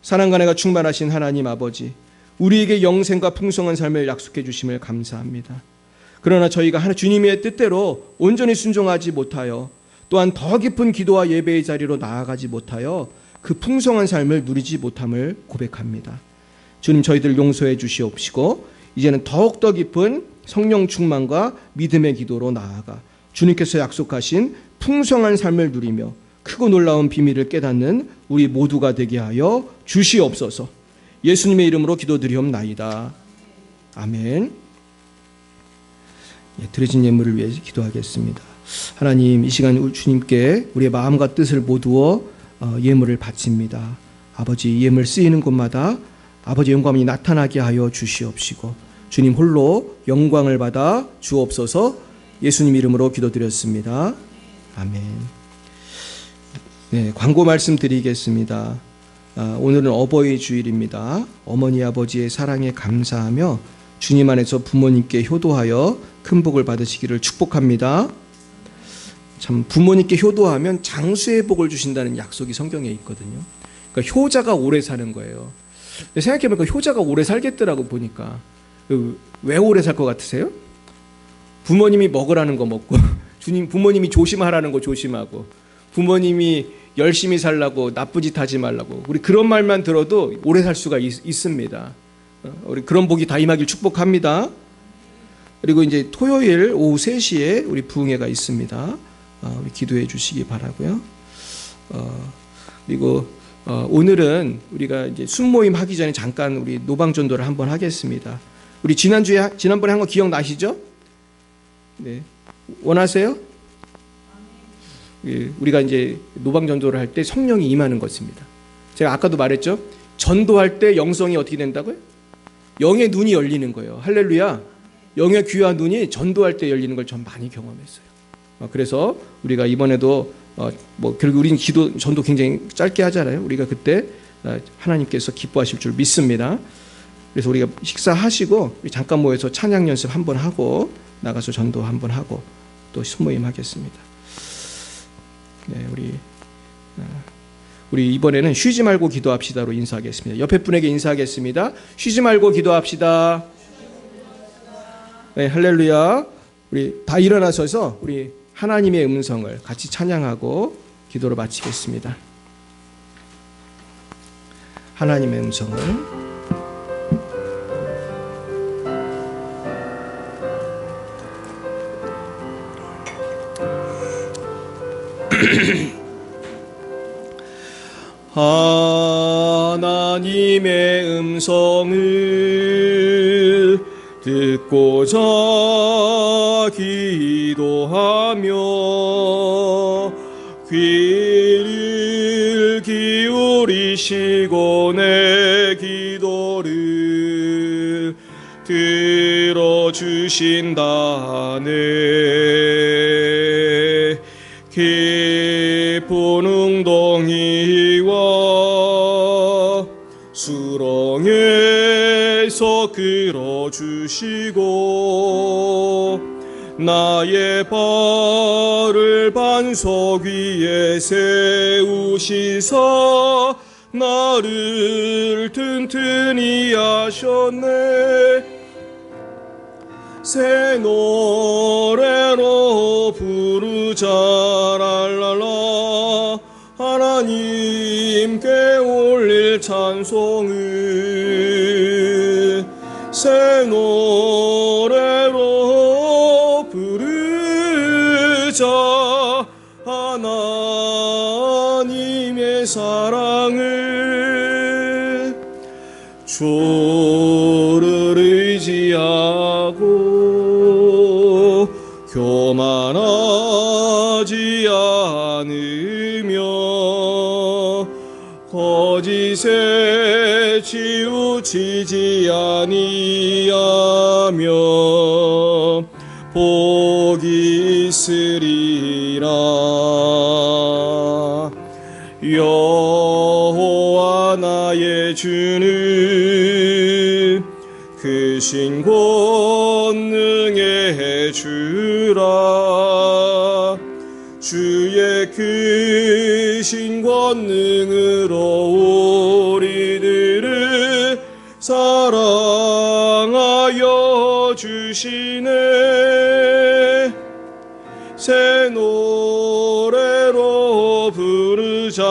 사랑과 은혜가 충만하신 하나님 아버지, 우리에게 영생과 풍성한 삶을 약속해 주심을 감사합니다. 그러나 저희가 주님의 뜻대로 온전히 순종하지 못하여 또한 더 깊은 기도와 예배의 자리로 나아가지 못하여 그 풍성한 삶을 누리지 못함을 고백합니다. 주님, 저희들 용서해 주시옵시고 이제는 더욱더 깊은 성령 충만과 믿음의 기도로 나아가 주님께서 약속하신 풍성한 삶을 누리며 크고 놀라운 비밀을 깨닫는 우리 모두가 되게 하여 주시옵소서. 예수님의 이름으로 기도드리옵나이다. 아멘. 드려진 예물을 위해 기도하겠습니다. 하나님, 이 시간 주님께 우리의 마음과 뜻을 모두어 예물을 바칩니다. 아버지, 예물 쓰이는 곳마다 아버지 영광이 나타나게 하여 주시옵시고 주님 홀로 영광을 받아 주옵소서. 예수님 이름으로 기도드렸습니다. 아멘. 네, 광고 말씀드리겠습니다. 오늘은 어버이 주일입니다. 어머니 아버지의 사랑에 감사하며 주님 안에서 부모님께 효도하여 큰 복을 받으시기를 축복합니다. 참, 부모님께 효도하면 장수의 복을 주신다는 약속이 성경에 있거든요. 그러니까 효자가 오래 사는 거예요. 생각해보니까 효자가 오래 살겠더라고 보니까. 왜 오래 살 것 같으세요? 부모님이 먹으라는 거 먹고, 부모님이 조심하라는 거 조심하고, 부모님이 열심히 살라고 나쁜 짓 하지 말라고, 우리 그런 말만 들어도 오래 살 수가 있습니다. 우리 그런 복이 다 임하길 축복합니다. 그리고 이제 토요일 오후 3시에 우리 부흥회가 있습니다. 우리 기도해 주시기 바라고요. 그리고 오늘은 우리가 이제 순모임 하기 전에 잠깐 우리 노방전도를 한번 하겠습니다. 우리 지난번에 한 거 기억나시죠? 네. 원하세요? 예, 우리가 이제 노방 전도를 할 때 성령이 임하는 것입니다. 제가 아까도 말했죠. 전도할 때 영성이 어떻게 된다고요? 영의 눈이 열리는 거예요. 할렐루야. 영의 귀와 눈이 전도할 때 열리는 걸 전 많이 경험했어요. 그래서 우리가 이번에도 결국 우리는 기도 전도 굉장히 짧게 하잖아요. 우리가 그때 하나님께서 기뻐하실 줄 믿습니다. 그래서 우리가 식사하시고 잠깐 모여서 찬양 연습 한번 하고 나가서 전도 한번 하고 또 소모임 하겠습니다. 네, 우리 이번에는 쉬지 말고 기도합시다로 인사하겠습니다. 옆에 분에게 인사하겠습니다. 쉬지 말고 기도합시다. 네, 할렐루야. 우리 다 일어나셔서 우리 하나님의 음성을 같이 찬양하고 기도로 마치겠습니다. 하나님의 음성을 하나님의 음성을 듣고자 기도하며 귀를 기울이시고 내 기도를 들어주신다네. 깊은 웅덩이와 수렁에서 끌어주시고 나의 발을 반석 위에 세우시사 나를 튼튼히 하셨네. 새 노래로 부르자 랄랄라. 하나님께 올릴 찬송을 새 노래로 부르자. 하나님의 사랑을 주를 의지하고 교만하지 않으며 거짓에 치우치지 아니하며 복이 있으리라. 여호와 나의 주는 크신 권능의 주라. 주의 크신 권능으로 우리들을 사랑하여 주시네. 새 노래로 부르자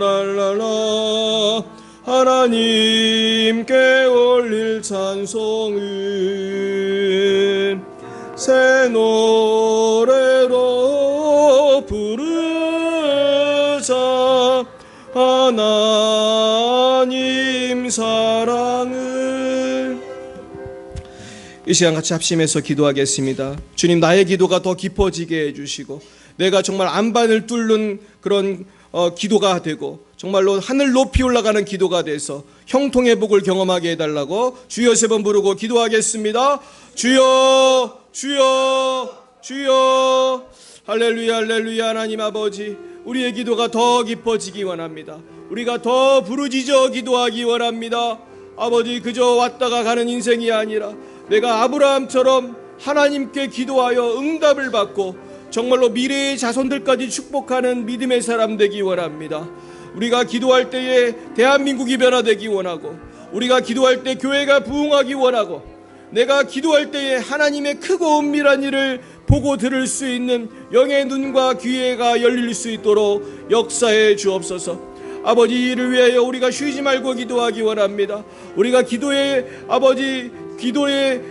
랄랄라. 하나님께 올릴 찬송은 새 노래로 부르자. 하나님 사랑을. 이 시간 같이 합심해서 기도하겠습니다. 주님, 나의 기도가 더 깊어지게 해주시고 내가 정말 안반을 뚫는 그런 기도가 되고 정말로 하늘 높이 올라가는 기도가 돼서 형통의 복을 경험하게 해달라고 주여 3번 부르고 기도하겠습니다. 주여 주여 주여. 할렐루야 할렐루야. 하나님 아버지, 우리의 기도가 더 깊어지기 원합니다. 우리가 더 부르짖어 기도하기 원합니다. 아버지, 그저 왔다가 가는 인생이 아니라 내가 아브라함처럼 하나님께 기도하여 응답을 받고 정말로 미래의 자손들까지 축복하는 믿음의 사람 되기 원합니다. 우리가 기도할 때에 대한민국이 변화되기 원하고, 우리가 기도할 때 교회가 부흥하기 원하고, 내가 기도할 때에 하나님의 크고 은밀한 일을 보고 들을 수 있는 영의 눈과 귀가 열릴 수 있도록 역사해 주옵소서. 아버지, 이를 위하여 우리가 쉬지 말고 기도하기 원합니다. 우리가 기도의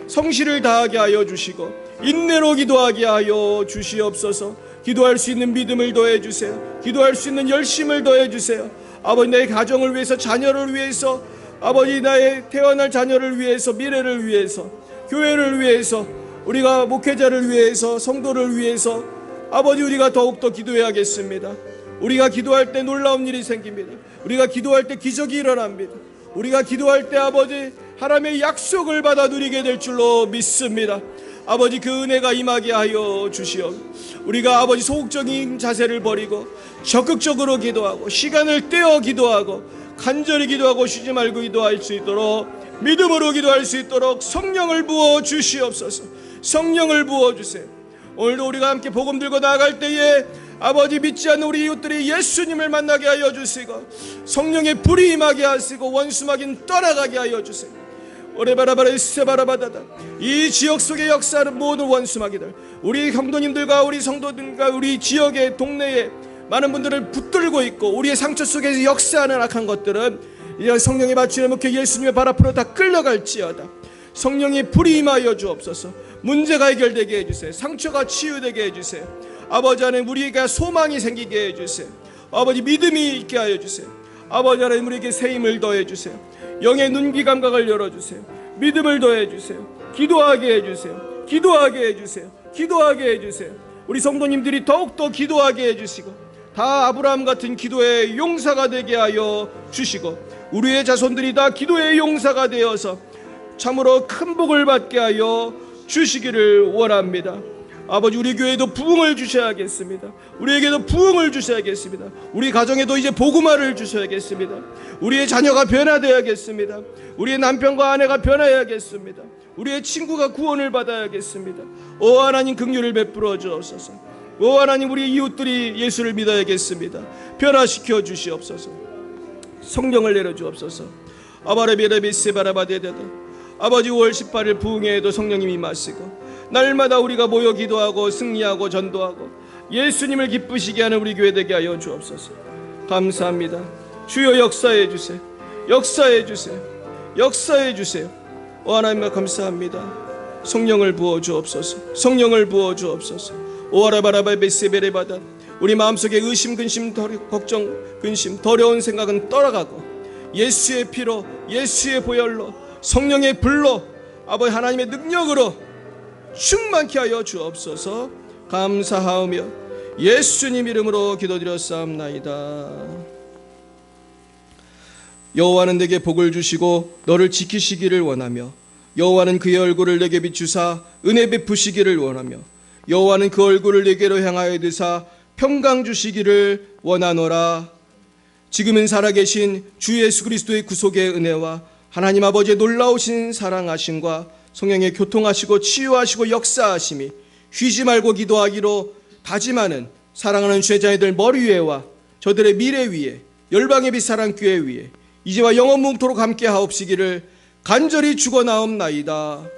성실을 다하게 하여 주시고 인내로 기도하게 하여 주시옵소서. 기도할 수 있는 믿음을 더해 주세요. 기도할 수 있는 열심을 더해 주세요. 아버지, 내 가정을 위해서, 자녀를 위해서, 아버지, 나의 태어날 자녀를 위해서, 미래를 위해서, 교회를 위해서 우리가 목회자를 위해서, 성도를 위해서 아버지 우리가 더욱더 기도해야겠습니다. 우리가 기도할 때 놀라운 일이 생깁니다. 우리가 기도할 때 기적이 일어납니다. 우리가 기도할 때 아버지 하나님의 약속을 받아 누리게 될 줄로 믿습니다. 아버지 그 은혜가 임하게 하여 주시옵. 우리가 아버지 소극적인 자세를 버리고 적극적으로 기도하고 시간을 떼어 기도하고 간절히 기도하고 쉬지 말고 기도할 수 있도록, 믿음으로 기도할 수 있도록 성령을 부어 주시옵소서. 성령을 부어 주세요. 오늘도 우리가 함께 복음 들고 나아갈 때에 아버지 믿지 않는 우리 이웃들이 예수님을 만나게 하여 주시고 성령의 불이 임하게 하시고 원수마귀는 떠나가게 하여 주세요. 오레바라바라 세바라바다다. 이 지역 속에 역사하는 모든 원수마귀들, 우리 형도님들과 우리 성도들과 우리 지역의 동네에 많은 분들을 붙들고 있고 우리의 상처 속에서 역사하는 악한 것들은 이런 성령의 맞추려 먹혀 예수님의 발 앞으로 다 끌려갈지어다. 성령의 불이 임하여 주옵소서. 문제가 해결되게 해주세요. 상처가 치유되게 해주세요. 아버지 하나님 우리에게 소망이 생기게 해주세요. 아버지 믿음이 있게 하여 주세요. 아버지 하나님 우리에게 새 힘을 더해 주세요. 영의 눈귀 감각을 열어주세요. 믿음을 더해 주세요. 기도하게 해주세요. 기도하게 해주세요. 기도하게 해주세요. 우리 성도님들이 더욱더 기도하게 해주시고 다 아브라함 같은 기도의 용사가 되게 하여 주시고 우리의 자손들이 다 기도의 용사가 되어서 참으로 큰 복을 받게 하여 주시기를 원합니다. 아버지 우리 교회도 부흥을 주셔야겠습니다. 우리에게도 부흥을 주셔야겠습니다. 우리 가정에도 이제 복음화를 주셔야겠습니다. 우리의 자녀가 변화되어야겠습니다. 우리의 남편과 아내가 변화해야겠습니다. 우리의 친구가 구원을 받아야겠습니다. 오 하나님 긍휼을 베풀어 주옵소서. 오 하나님 우리 이웃들이 예수를 믿어야겠습니다. 변화시켜 주시옵소서. 성령을 내려주옵소서. 아바레비레비세바라바데데다. 아버지 5월 18일 부흥회에도 성령님이 임하시고 날마다 우리가 모여 기도하고 승리하고 전도하고 예수님을 기쁘시게 하는 우리 교회 되게 하여 주옵소서. 감사합니다. 주여 역사해 주세요. 역사해 주세요. 역사해 주세요. 오 하나님 감사합니다. 성령을 부어 주옵소서. 성령을 부어 주옵소서. 오아라바라바베세베레바다. 우리 마음속에 의심, 근심, 걱정, 근심, 더러운 생각은 떠나가고 예수의 피로, 예수의 보혈로, 성령의 불로, 아버지 하나님의 능력으로 충만케 하여 주옵소서. 감사하오며 예수님 이름으로 기도드렸사옵나이다. 여호와는 내게 복을 주시고 너를 지키시기를 원하며 여호와는 그의 얼굴을 내게 비추사 은혜 베푸시기를 원하며 여호와는 그 얼굴을 내게로 향하여 드사 평강 주시기를 원하노라. 지금은 살아계신 주 예수 그리스도의 구속의 은혜와 하나님 아버지의 놀라우신 사랑하심과 성령의 교통하시고 치유하시고 역사하심이 쉬지 말고 기도하기로 다짐하는 사랑하는 죄자애들 머리 위에와 저들의 미래 위에 열방의 빛 사랑교회 위에 이제와 영원무토록 함께 하옵시기를 간절히 축원하옵나이다.